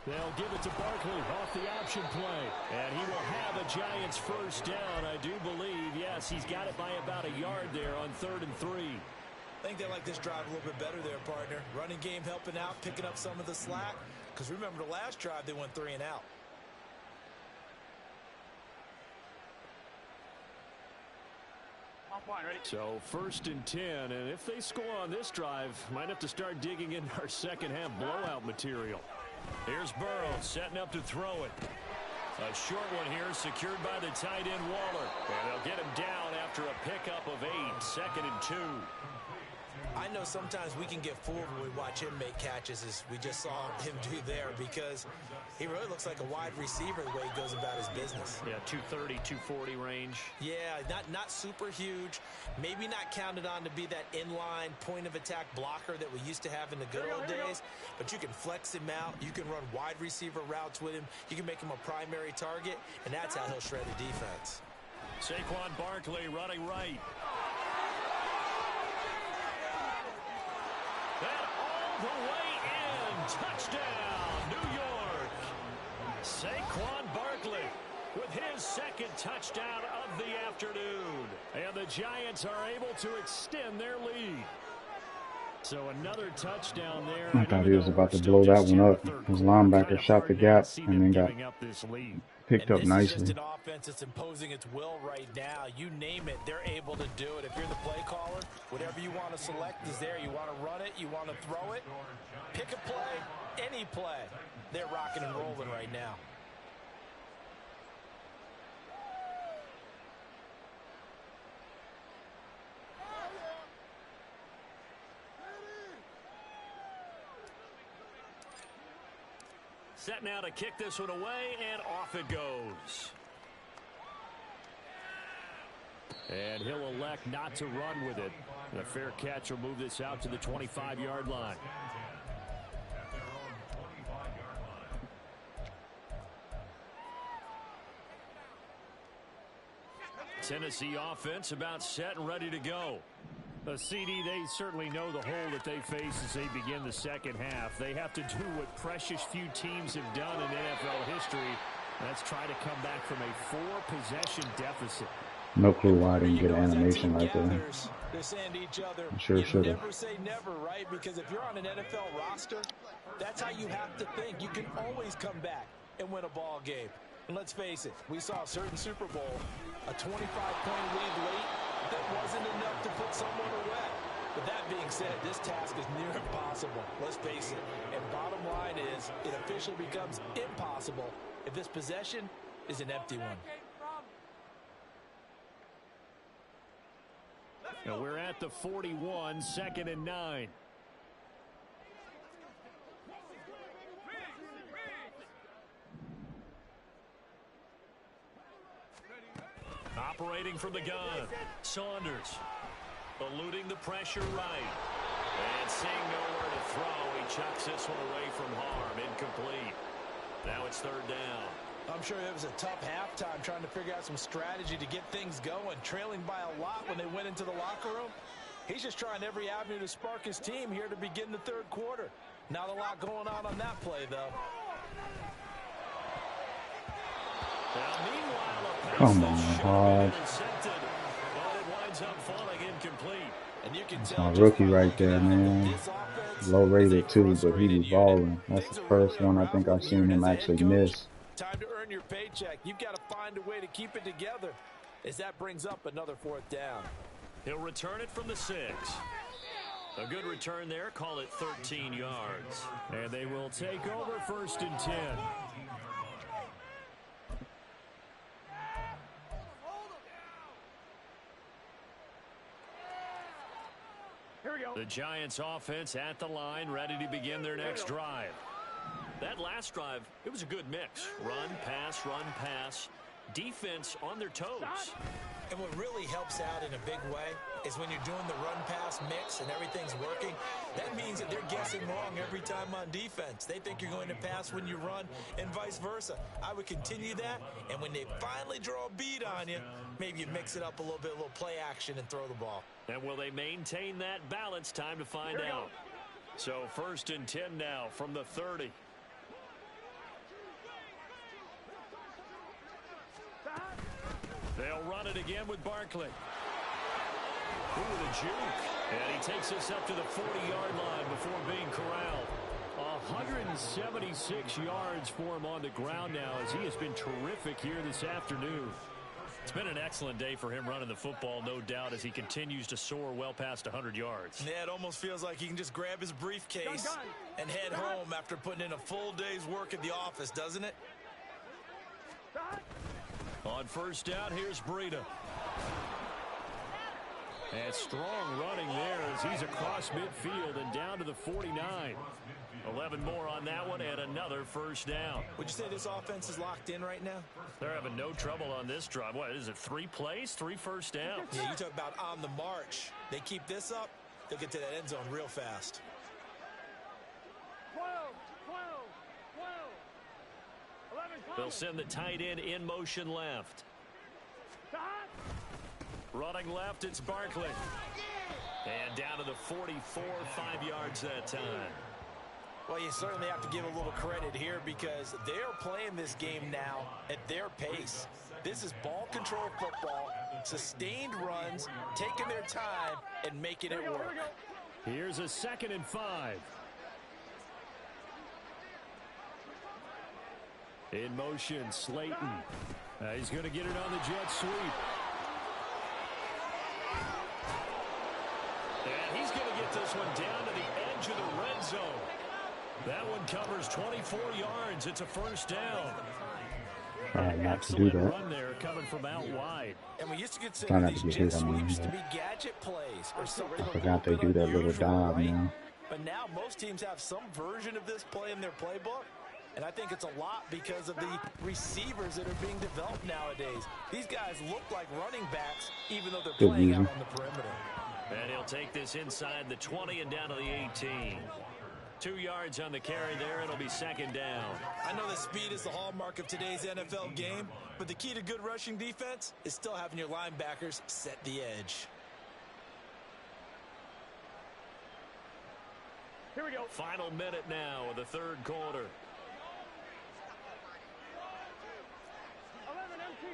They'll give it to Barkley off the option play. And he will have a Giants first down, I do believe. Yes, he's got it by about a yard there on 3rd and 3. I think they like this drive a little bit better there, partner. Running game helping out, picking up some of the slack. Because remember the last drive, they went 3 and out. So 1st and 10, and if they score on this drive, might have to start digging into our second half blowout material. Here's Burrow setting up to throw it. A short one here secured by the tight end Waller. And they'll get him down after a pickup of 8, 2nd and 2. I know sometimes we can get fooled when we watch him make catches, as we just saw him do there, because he really looks like a wide receiver the way he goes about his business. Yeah, 230, 240 range. Yeah, not super huge. Maybe not counted on to be that inline point of attack blocker that we used to have in the good old days, but you can flex him out. You can run wide receiver routes with him. You can make him a primary target, and that's how he'll shred the defense. Saquon Barkley running right. And all the way in. Touchdown, New York. Saquon Barkley with his 2nd touchdown of the afternoon. And the Giants are able to extend their lead. So another touchdown there. I thought he was about to blow that one up. His linebacker shot the gap and then got picked up This is just nicely. an offense that's imposing its will right now. You name it, they're able to do it. If you're the play caller, whatever you want to select is there. You want to run it, you want to throw it, pick a play, any play. They're rocking and rolling right now. Set now to kick this one away, and off it goes. And he'll elect not to run with it. A fair catch will move this out to the 25-yard line. Tennessee offense about set and ready to go. CD, they certainly know the hole that they face as they begin the second half. They have to do what precious few teams have done in NFL history. That's try to come back from a 4-possession deficit. No clue why I didn't get an animation right there. They're saying to each other, I sure should have. Never say never, right? Because if you're on an NFL roster, that's how you have to think. You can always come back and win a ball game. And let's face it, we saw a certain Super Bowl, a 25-point lead late, that wasn't enough to put someone away. But that being said, this task is near impossible. Let's face it. And bottom line is, it officially becomes impossible if this possession is an empty one. Now we're at the 41, 2nd and 9. Operating from the gun, Saunders eluding the pressure right. And seeing nowhere to throw, he chucks this one away from harm. Incomplete. Now it's 3rd down. I'm sure it was a tough halftime trying to figure out some strategy to get things going. Trailing by a lot when they went into the locker room. He's just trying every avenue to spark his team here to begin the 3rd quarter. Not a lot going on that play, though. Now, meanwhile, a Come on, Hodge. That's my rookie right there, man. Low rated too, but he be balling. That's the first one I think I've seen him actually miss. Time to earn your paycheck. You've got to find a way to keep it together as that brings up another 4th down. He'll return it from the 6. A good return there. Call it 13 yards. And they will take over 1st and 10. The Giants offense at the line, ready to begin their next drive. That last drive, it was a good mix. Run, pass, defense on their toes. And what really helps out in a big way is when you're doing the run-pass mix and everything's working, that means that they're guessing wrong every time on defense. They think you're going to pass when you run and vice versa. I would continue that, and when they finally draw a beat on you, maybe you mix it up a little bit, a little play action and throw the ball. And will they maintain that balance? Time to find out. So 1st and 10 now from the 30. They'll run it again with Barkley. Ooh, the juke. And he takes us up to the 40-yard line before being corralled. 176 yards for him on the ground now as he has been terrific here this afternoon. It's been an excellent day for him running the football, no doubt, as he continues to soar well past 100 yards. Yeah, it almost feels like he can just grab his briefcase and head home after putting in a full day's work at the office, doesn't it? On 1st down, here's Breida. And strong running there as he's across midfield and down to the 49. 11 more on that one and another 1st down. Would you say this offense is locked in right now? They're having no trouble on this drive. What is it, 3 plays, 3 first downs? Yeah, you talk about on the march. They keep this up, they'll get to that end zone real fast. 12, 11, they'll send the tight end in motion left. Running left, it's Barkley. And down to the 44, 5 yards that time. Well, you certainly have to give a little credit here because they're playing this game now at their pace. This is ball control football, sustained runs, taking their time and making it work. Here's a 2nd and 5. In motion, Slayton. He's going to get it on the jet sweep. And he's going to get this one down to the edge of the red zone. That one covers 24 yards. It's a first down. Not to do that. Run there coming from out wide. And we used to consider Try not these to get jet hit, I mean, sweeps to be gadget plays or something. I forgot they do that little dive now. But now most teams have some version of this play in their playbook. And I think it's a lot because of the receivers that are being developed nowadays. These guys look like running backs even though they're playing out on the perimeter. And he'll take this inside the 20 and down to the 18. 2 yards on the carry there. It'll be second down. I know that speed is the hallmark of today's NFL game, but the key to good rushing defense is still having your linebackers set the edge. Here we go. Final minute now of the third quarter. 11 MT.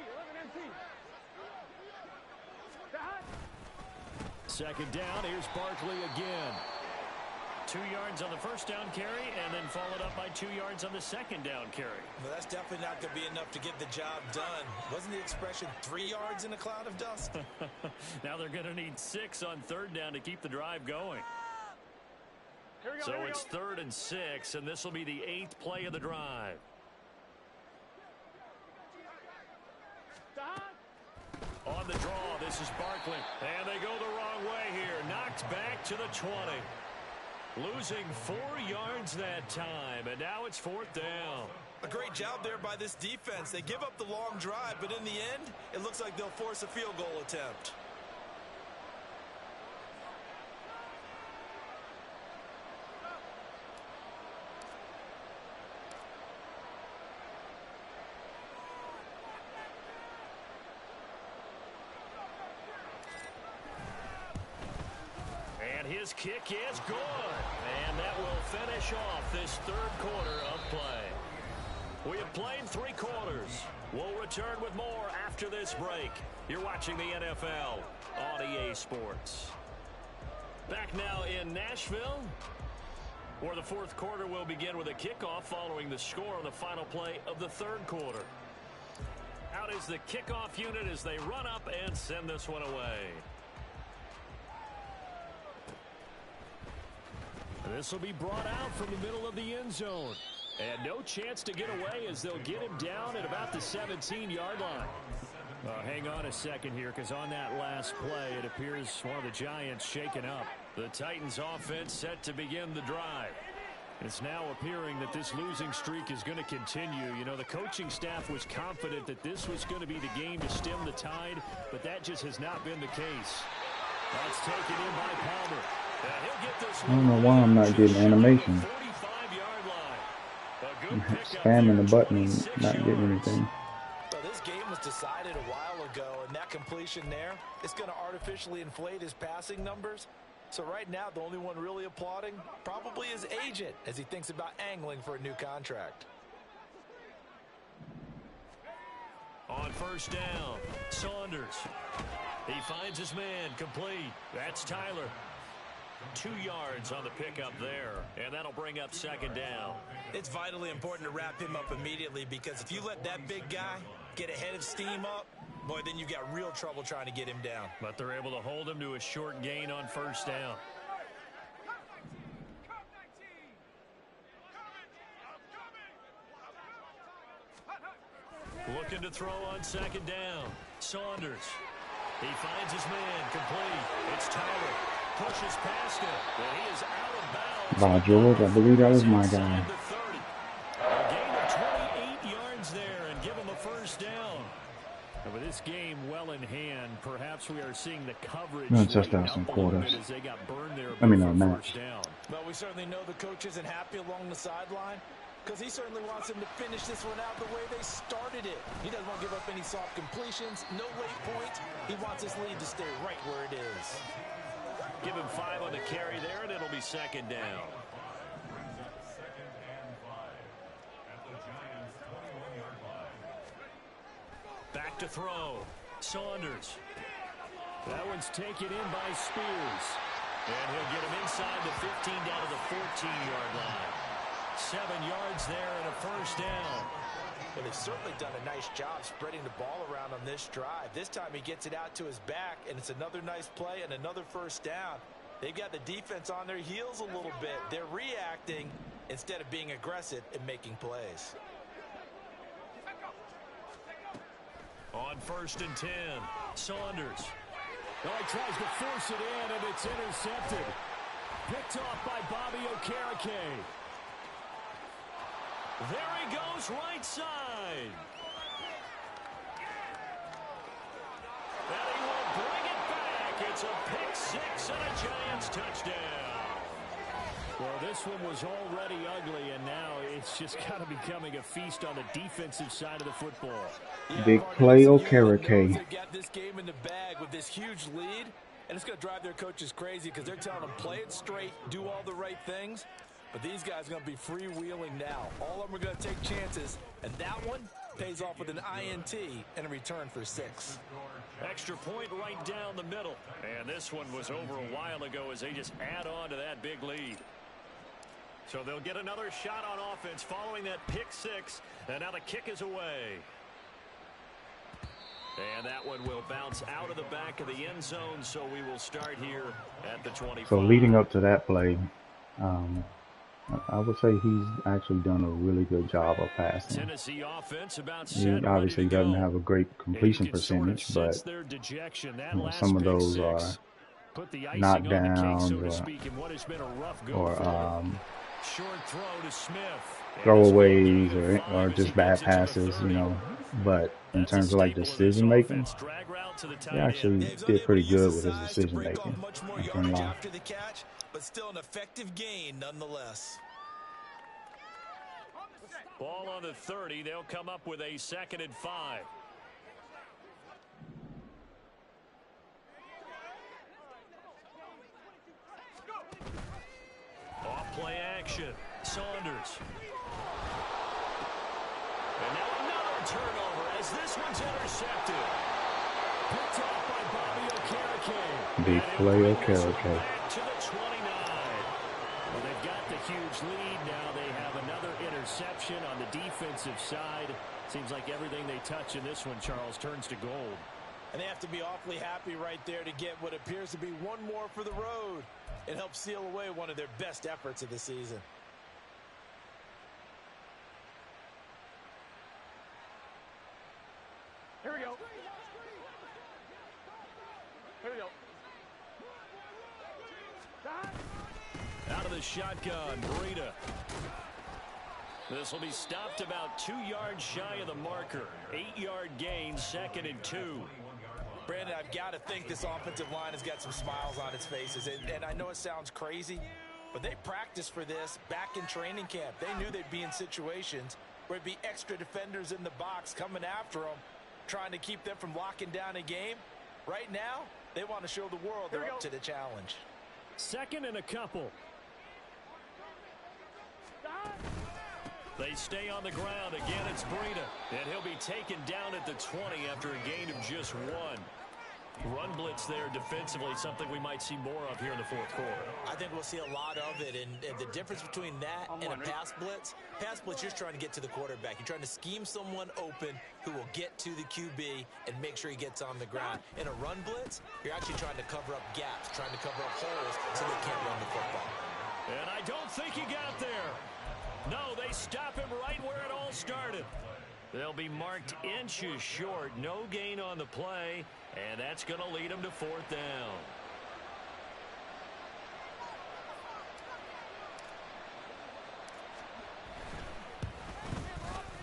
Second down. Here's Barkley again. 2 yards on the first down carry, and then followed up by 2 yards on the second down carry. Well, that's definitely not going to be enough to get the job done. Wasn't the expression 3 yards in a cloud of dust? Now they're going to need 6 on third down to keep the drive going. So it's 3rd and 6, and this will be the 8th play of the drive. On the draw, this is Barkley. And they go the wrong way here. Knocked back to the 20. Losing 4 yards that time, and now it's 4th down. A great job there by this defense. They give up the long drive, but in the end, it looks like they'll force a field goal attempt. His kick is good, and that will finish off this third quarter of play. We have played 3 quarters. We'll return with more after this break. You're watching the NFL on EA Sports. Back now in Nashville, where the fourth quarter will begin with a kickoff following the score on the final play of the third quarter. Out is the kickoff unit as they run up and send this one away. This will be brought out from the middle of the end zone. And no chance to get away as they'll get him down at about the 17-yard line. Hang on a second here, because on that last play, it appears one of the Giants shaken up. The Titans offense set to begin the drive. It's now appearing that this losing streak is going to continue. You know, the coaching staff was confident that this was going to be the game to stem the tide, but that just has not been the case. That's taken in by Palmer. I don't know why I'm not getting animation. I'm spamming the button and not getting anything. Well, this game was decided a while ago, and that completion there is going to artificially inflate his passing numbers. So right now, the only one really applauding probably his agent as he thinks about angling for a new contract. On first down, Saunders. He finds his man complete. That's Tyler. 2 yards on the pickup there, and that'll bring up second down. It's vitally important to wrap him up immediately, because if you let that big guy get ahead of steam up, boy, then you got real trouble trying to get him down. But they're able to hold him to a short gain on first down. Looking to throw on second down. Saunders. He finds his man complete. It's Tyler. Pushes past him. Well, he is out of bounds. By George, I believe that was my guy. A gain of 28 yards there and give him a first down. And with this game well in hand, perhaps we are seeing the coverage. No touchdowns quarters. As they got burned there. Match. Well, we certainly know the coach isn't happy along the sideline, because he certainly wants them to finish this one out the way they started it. He doesn't want to give up any soft completions, no late points. He wants his lead to stay right where it is. Give him 5 on the carry there, and it'll be second down. Back to throw. Saunders. That one's taken in by Spears. And he'll get him inside the 15 down to the 14-yard line. 7 yards there and a first down. Well, they've certainly done a nice job spreading the ball around on this drive. This time he gets it out to his back, and it's another nice play and another first down. They've got the defense on their heels a little bit. They're reacting instead of being aggressive and making plays. On 1st and 10, Saunders. Oh, he tries to force it in, and it's intercepted. Picked off by Bobby Okereke. There he goes, right side. And he will bring it back. It's a pick six and a Giants touchdown. Well, this one was already ugly, and now it's just kind of becoming a feast on the defensive side of the football. Big play, Okereke. They got this game in the bag with this huge lead, and it's going to drive their coaches crazy because they're telling them play it straight, do all the right things. But these guys are going to be freewheeling now. All of them are going to take chances, and that one pays off with an INT and a return for 6. Extra point right down the middle. And this one was over a while ago as they just add on to that big lead. So they'll get another shot on offense following that pick six. And now the kick is away. And that one will bounce out of the back of the end zone. So we will start here at the 25. So leading up to that play, I would say he's actually done a really good job of passing. Tennessee offense about He obviously doesn't have a great completion percentage, but some of those are knockdowns or throwaways or just bad passes, you know. But in terms of like decision making, he actually did pretty good with his decision making. But still an effective gain nonetheless. Ball on the 30. They'll come up with a 2nd and 5. Off play action. Saunders. And now another turnover as this one's intercepted. Picked off by Bobby Okereke. Big play, Okereke. To the 29. Well, they've got the huge lead. Now they have another interception on the defensive side. Seems like everything they touch in this one, Charles, turns to gold. And they have to be awfully happy right there to get what appears to be one more for the road. It helps seal away one of their best efforts of the season. Here we go. Here we go. Out of the shotgun, Breida. This will be stopped about 2 yards shy of the marker. 8-yard gain, 2nd and 2. Brandon, I've got to think this offensive line has got some smiles on its faces. And I know it sounds crazy, but they practiced for this back in training camp. They knew they'd be in situations where it'd be extra defenders in the box coming after them, trying to keep them from locking down a game. Right now, they want to show the world they're up to the challenge. 2nd and a couple. They stay on the ground. Again, it's Breida. And he'll be taken down at the 20 after a gain of just 1. Run blitz there defensively, something we might see more of here in the 4th quarter. I think we'll see a lot of it, and the difference between that and a pass blitz, you're trying to get to the quarterback. You're trying to scheme someone open who will get to the QB and make sure he gets on the ground. In a run blitz, you're actually trying to cover up gaps, trying to cover up holes so they can't run the football. And I don't think he got there. No, they stop him right where it all started. They'll be marked inches short. No gain on the play, and that's going to lead them to 4th down.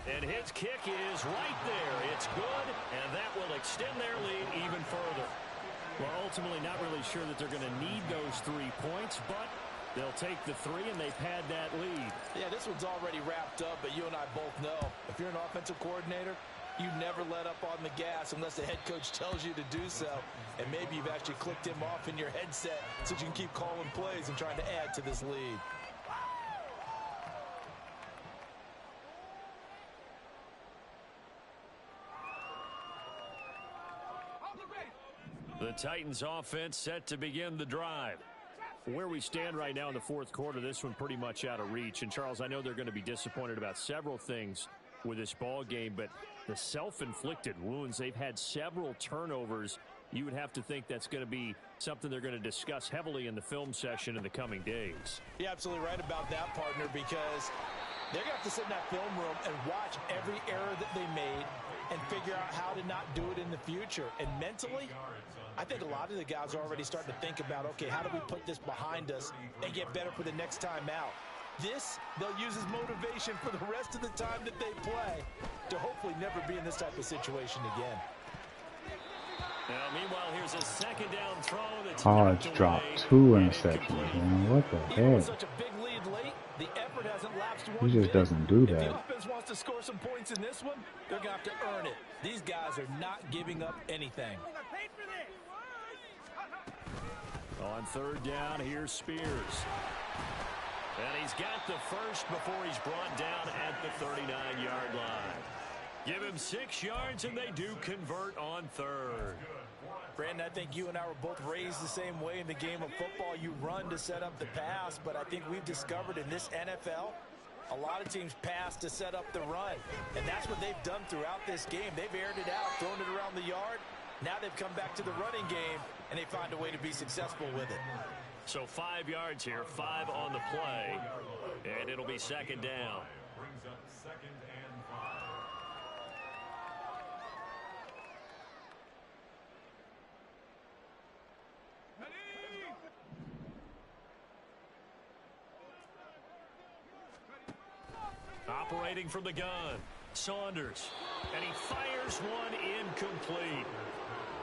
And his kick is right there. It's good, and that will extend their lead even further. Well, ultimately not really sure that they're going to need those 3 points, but they'll take the 3, and they've had that lead. Yeah, this one's already wrapped up, but you and I both know if you're an offensive coordinator, you never let up on the gas unless the head coach tells you to do so. And maybe you've actually clicked him off in your headset so you can keep calling plays and trying to add to this lead. The Titans offense set to begin the drive. Where we stand right now in the 4th quarter, this one pretty much out of reach. And, Charles, I know they're going to be disappointed about several things with this ball game, but the self-inflicted wounds, they've had several turnovers. You would have to think that's going to be something they're going to discuss heavily in the film session in the coming days. You're absolutely right about that, partner, because they're going to have to sit in that film room and watch every error that they made and figure out how to not do it in the future. And mentally, I think a lot of the guys are already starting to think about, okay, how do we put this behind us and get better for the next time out? This, they'll use as motivation for the rest of the time that they play to hopefully never be in this type of situation again. Now, meanwhile, here's a second down throw that's Hodge dropped 2 interceptions, man. What the heck? Such a big lead late. The effort hasn't lapsed He one just bit. doesn't do If the that. offense wants to score some points in this one, they're going to have to earn it. These guys are not giving up anything. On third down, here's Spears. And he's got the first before he's brought down at the 39-yard line. Give him 6 yards, and they do convert on third. Brandon, I think you and I were both raised the same way in the game of football. You run to set up the pass, but I think we've discovered in this NFL, a lot of teams pass to set up the run. And that's what they've done throughout this game. They've aired it out, thrown it around the yard. Now they've come back to the running game, and they find a way to be successful with it. So 5 yards here, 5 on the play, and it'll be second down. Brings up 2nd and 5. Operating from the gun, Saunders, and he fires one incomplete.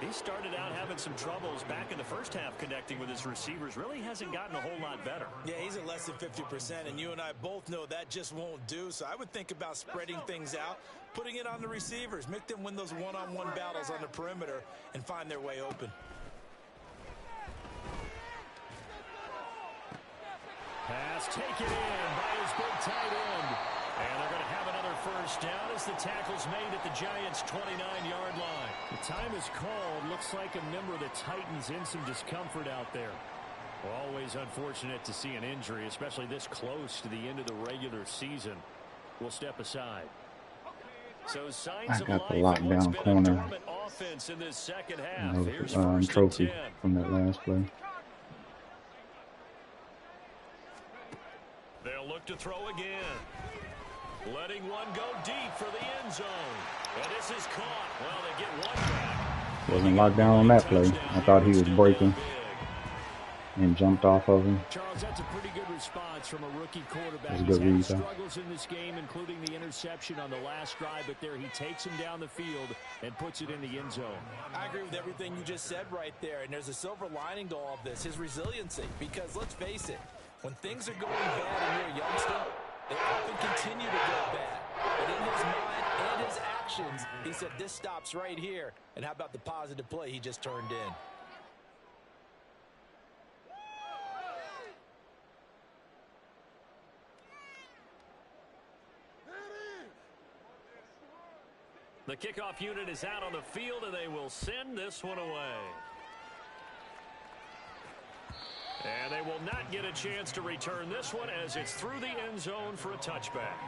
He started out having some troubles back in the first half connecting with his receivers. Really hasn't gotten a whole lot better. Yeah, he's at less than 50%, and you and I both know that just won't do. So I would think about spreading things out, putting it on the receivers, make them win those one-on-one battles on the perimeter and find their way open. Pass taken in by his big tight end. And they're going to have another first down as the tackle's made at the Giants' 29-yard line. The time is called. Looks like a member of the Titans in some discomfort out there. Well, always unfortunate to see an injury, especially this close to the end of the regular season. We'll step aside. So signs I got the of life in what's lockdown been a corner. dormant offense in this second half. Here's Another first and trophy 10. from that last play. They'll look to throw again. Letting one go deep for the end zone. And this is caught. Well, they get one back. Wasn't locked down on that play. I thought he was breaking and jumped off of him. Charles, that's a pretty good response from a rookie quarterback. That's a He's good had read, struggles in this game, including the interception on the last drive, but there he takes him down the field and puts it in the end zone. I agree with everything you just said right there, and there's a silver lining to all of this, his resiliency, because let's face it, when things are going bad and you're a youngster, they often continue to go bad. But in his mind and his actions, he said, this stops right here. And how about the positive play he just turned in? The kickoff unit is out on the field, and they will send this one away. And they will not get a chance to return this one as it's through the end zone for a touchback.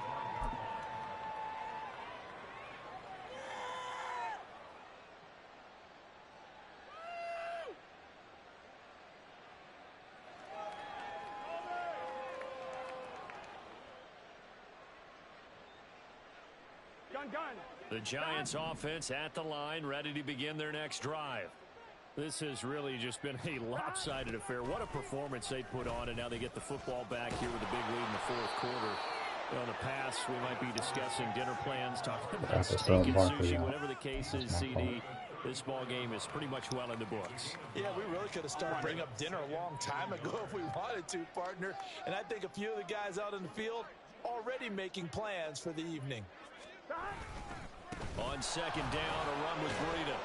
The Giants offense at the line, ready to begin their next drive. This has really just been a lopsided affair. What a performance they put on, and now they get the football back here with a big lead in the fourth quarter. In the past, we might be discussing dinner plans, talking about steak and sushi, whatever the case is, CD. This ball game is pretty much well in the books. Yeah, we really could have started bringing up dinner a long time ago if we wanted to, partner. And I think a few of the guys out in the field already making plans for the evening. On second down, a run with Breida.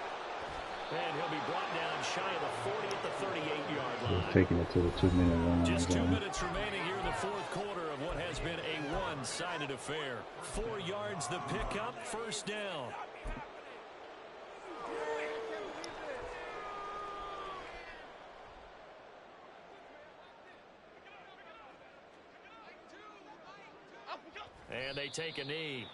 And he'll be brought down shy of the 40 at the 38-yard line. Taking it to the 2-minute line. Just 2 minutes remaining here in the fourth quarter of what has been a one-sided affair. 4 yards the pickup, first down. And they take a knee.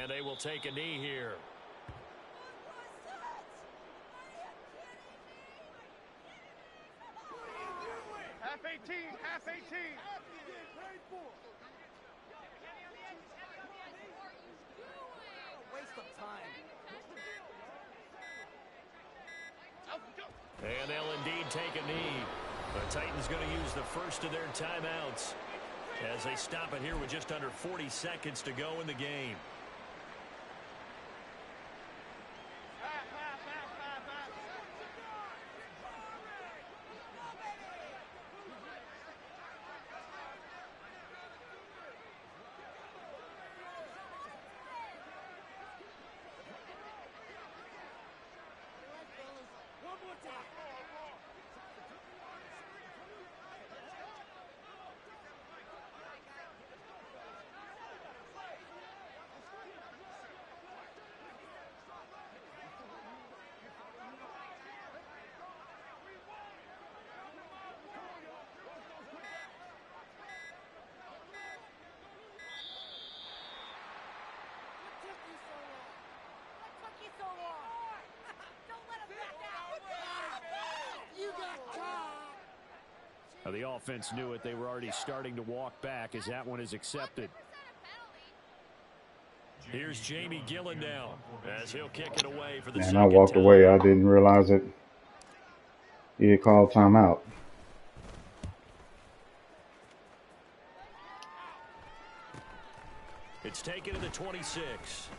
And they will take a knee here. Half 18, half 18. Waste of time. And they'll indeed take a knee. The Titans going to use the first of their timeouts as they stop it here with just under 40 seconds to go in the game. Now the offense knew it. They were already starting to walk back as that one is accepted. Here's Jamie Gillen now as he'll kick it away for the second time. And I walked away. I didn't realize it. He had called timeout. It's taken to the 26.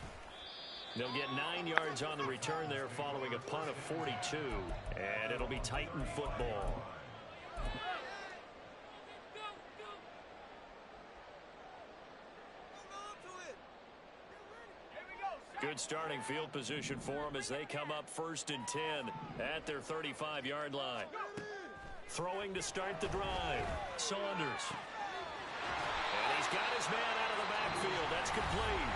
They'll get 9 yards on the return there following a punt of 42. And it'll be Titan football. Good starting field position for them as they come up 1st and 10 at their 35-yard line. Throwing to start the drive. Saunders. And he's got his man out of the backfield. That's complete.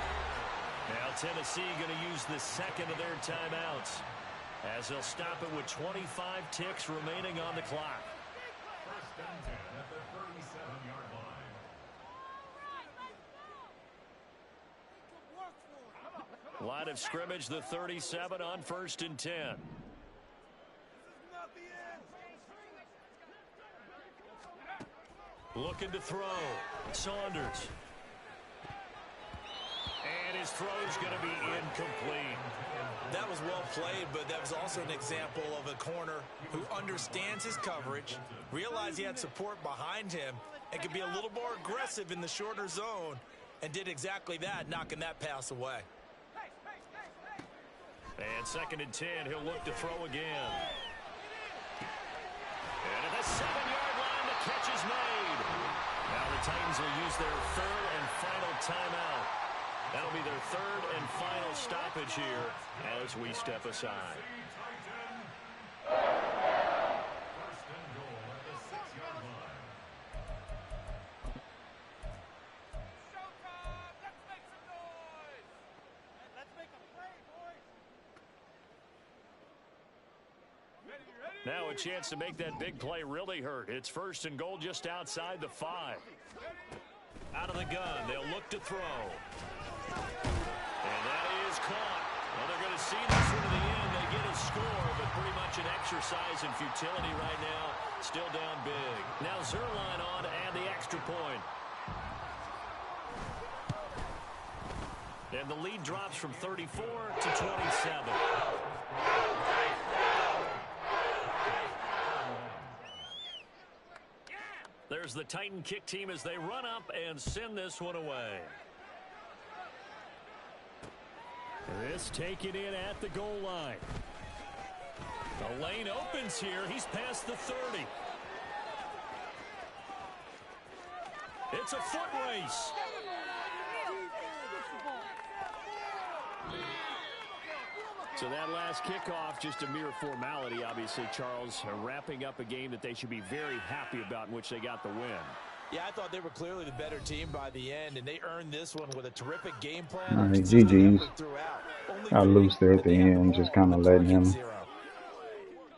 Now Tennessee going to use the second of their timeouts as they'll stop it with 25 ticks remaining on the clock. 1st and 10 at the 37-yard line. Line of scrimmage, the 37 on 1st and 10. Looking to throw. Saunders. And his throw's going to be incomplete. That was well played, but that was also an example of a corner who understands his coverage, realized he had support behind him, and could be a little more aggressive in the shorter zone, and did exactly that, knocking that pass away. And 2nd and 10, he'll look to throw again. And at the 7-yard line, the catch is made. Now the Titans will use their 3rd and final timeout. That'll be their 3rd and final stoppage here as we step aside. Now a chance to make that big play really hurt. It's 1st and goal just outside the 5. Out of the gun, they'll look to throw. And that is caught. Well, they're going to see this one to the end. They get a score, but pretty much an exercise in futility right now. Still down big. Now Zerline on and the extra point. And the lead drops from 34 to 27. There's the Titan kick team as they run up and send this one away. This taken in at the goal line. The lane opens here. He's past the 30. It's a foot race. So that last kickoff, just a mere formality, obviously, Charles, wrapping up a game that they should be very happy about in which they got the win. Yeah, I thought they were clearly the better team by the end, and they earned this one with a terrific game plan. All right, GG's. Got loose there at the end, just kind of letting him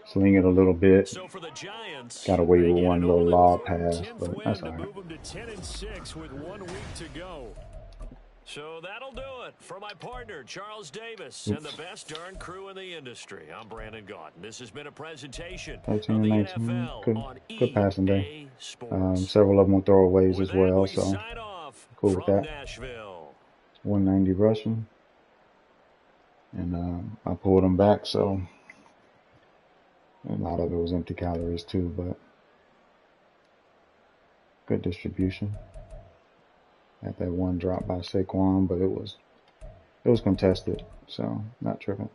sling it a little bit. So for the Giants, got away with one little lob pass, but that's all right. Move them to 10-6 with 1 week to go. So that'll do it for my partner, Charles Davis, and the best darn crew in the industry. I'm Brandon Gaudin. This has been a presentation 13 of and the 19. NFL on Good passing day. EA Sports. Several of them were throwaways With as that, well, we so sign off cool with from that. Nashville. 190 rushing. And I pulled them back, so a lot of it was empty calories too, but good distribution. Had that one drop by Saquon, but it was contested, so not tripping.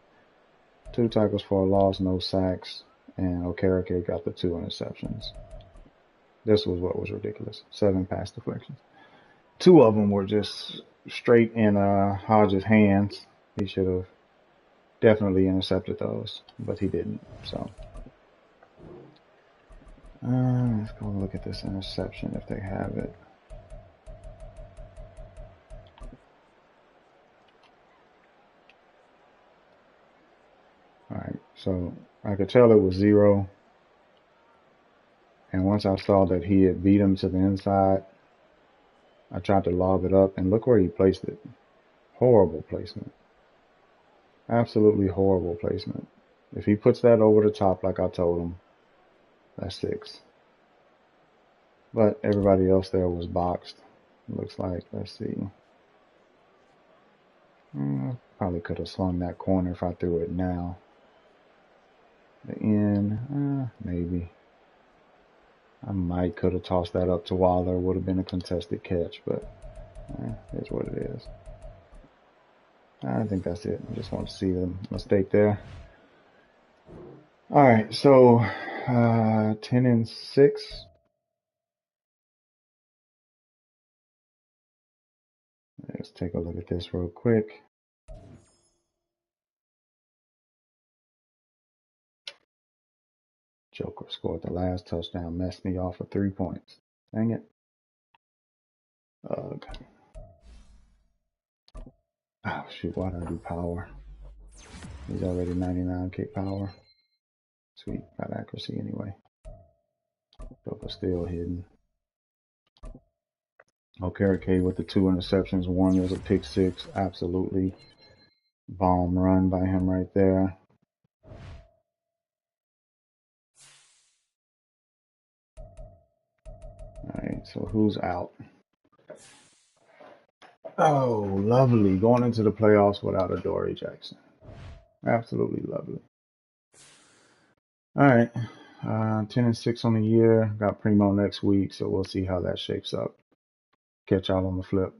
2 tackles for a loss, no sacks, and Okereke got the 2 interceptions. This was what was ridiculous. 7 pass deflections. 2 of them were just straight in Hodges' hands. He should have definitely intercepted those, but he didn't. So let's go look at this interception if they have it. Alright, so I could tell it was 0. And once I saw that he had beat him to the inside, I tried to log it up, and look where he placed it. Horrible placement. Absolutely horrible placement. If he puts that over the top like I told him, that's 6. But everybody else there was boxed. Looks like, let's see. Probably could have swung that corner if I threw it now. The end, maybe. I might could have tossed that up to Waller. Would have been a contested catch, but it's what it is. I think that's it. I just want to see the mistake there. All right, so 10 and 6. Let's take a look at this real quick. Joker scored the last touchdown, messed me off for 3 points. Dang it. Ugh. Oh, shoot, why did I do power? He's already 99 kick power. Sweet, got accuracy anyway. Joker still hidden. Okereke with the 2 interceptions. One was a pick 6. Absolutely bomb run by him right there. Alright, so who's out? Oh, lovely. Going into the playoffs without a Dory Jackson. Absolutely lovely. Alright. 10 and 6 on the year. Got Primo next week, so we'll see how that shapes up. Catch y'all on the flip.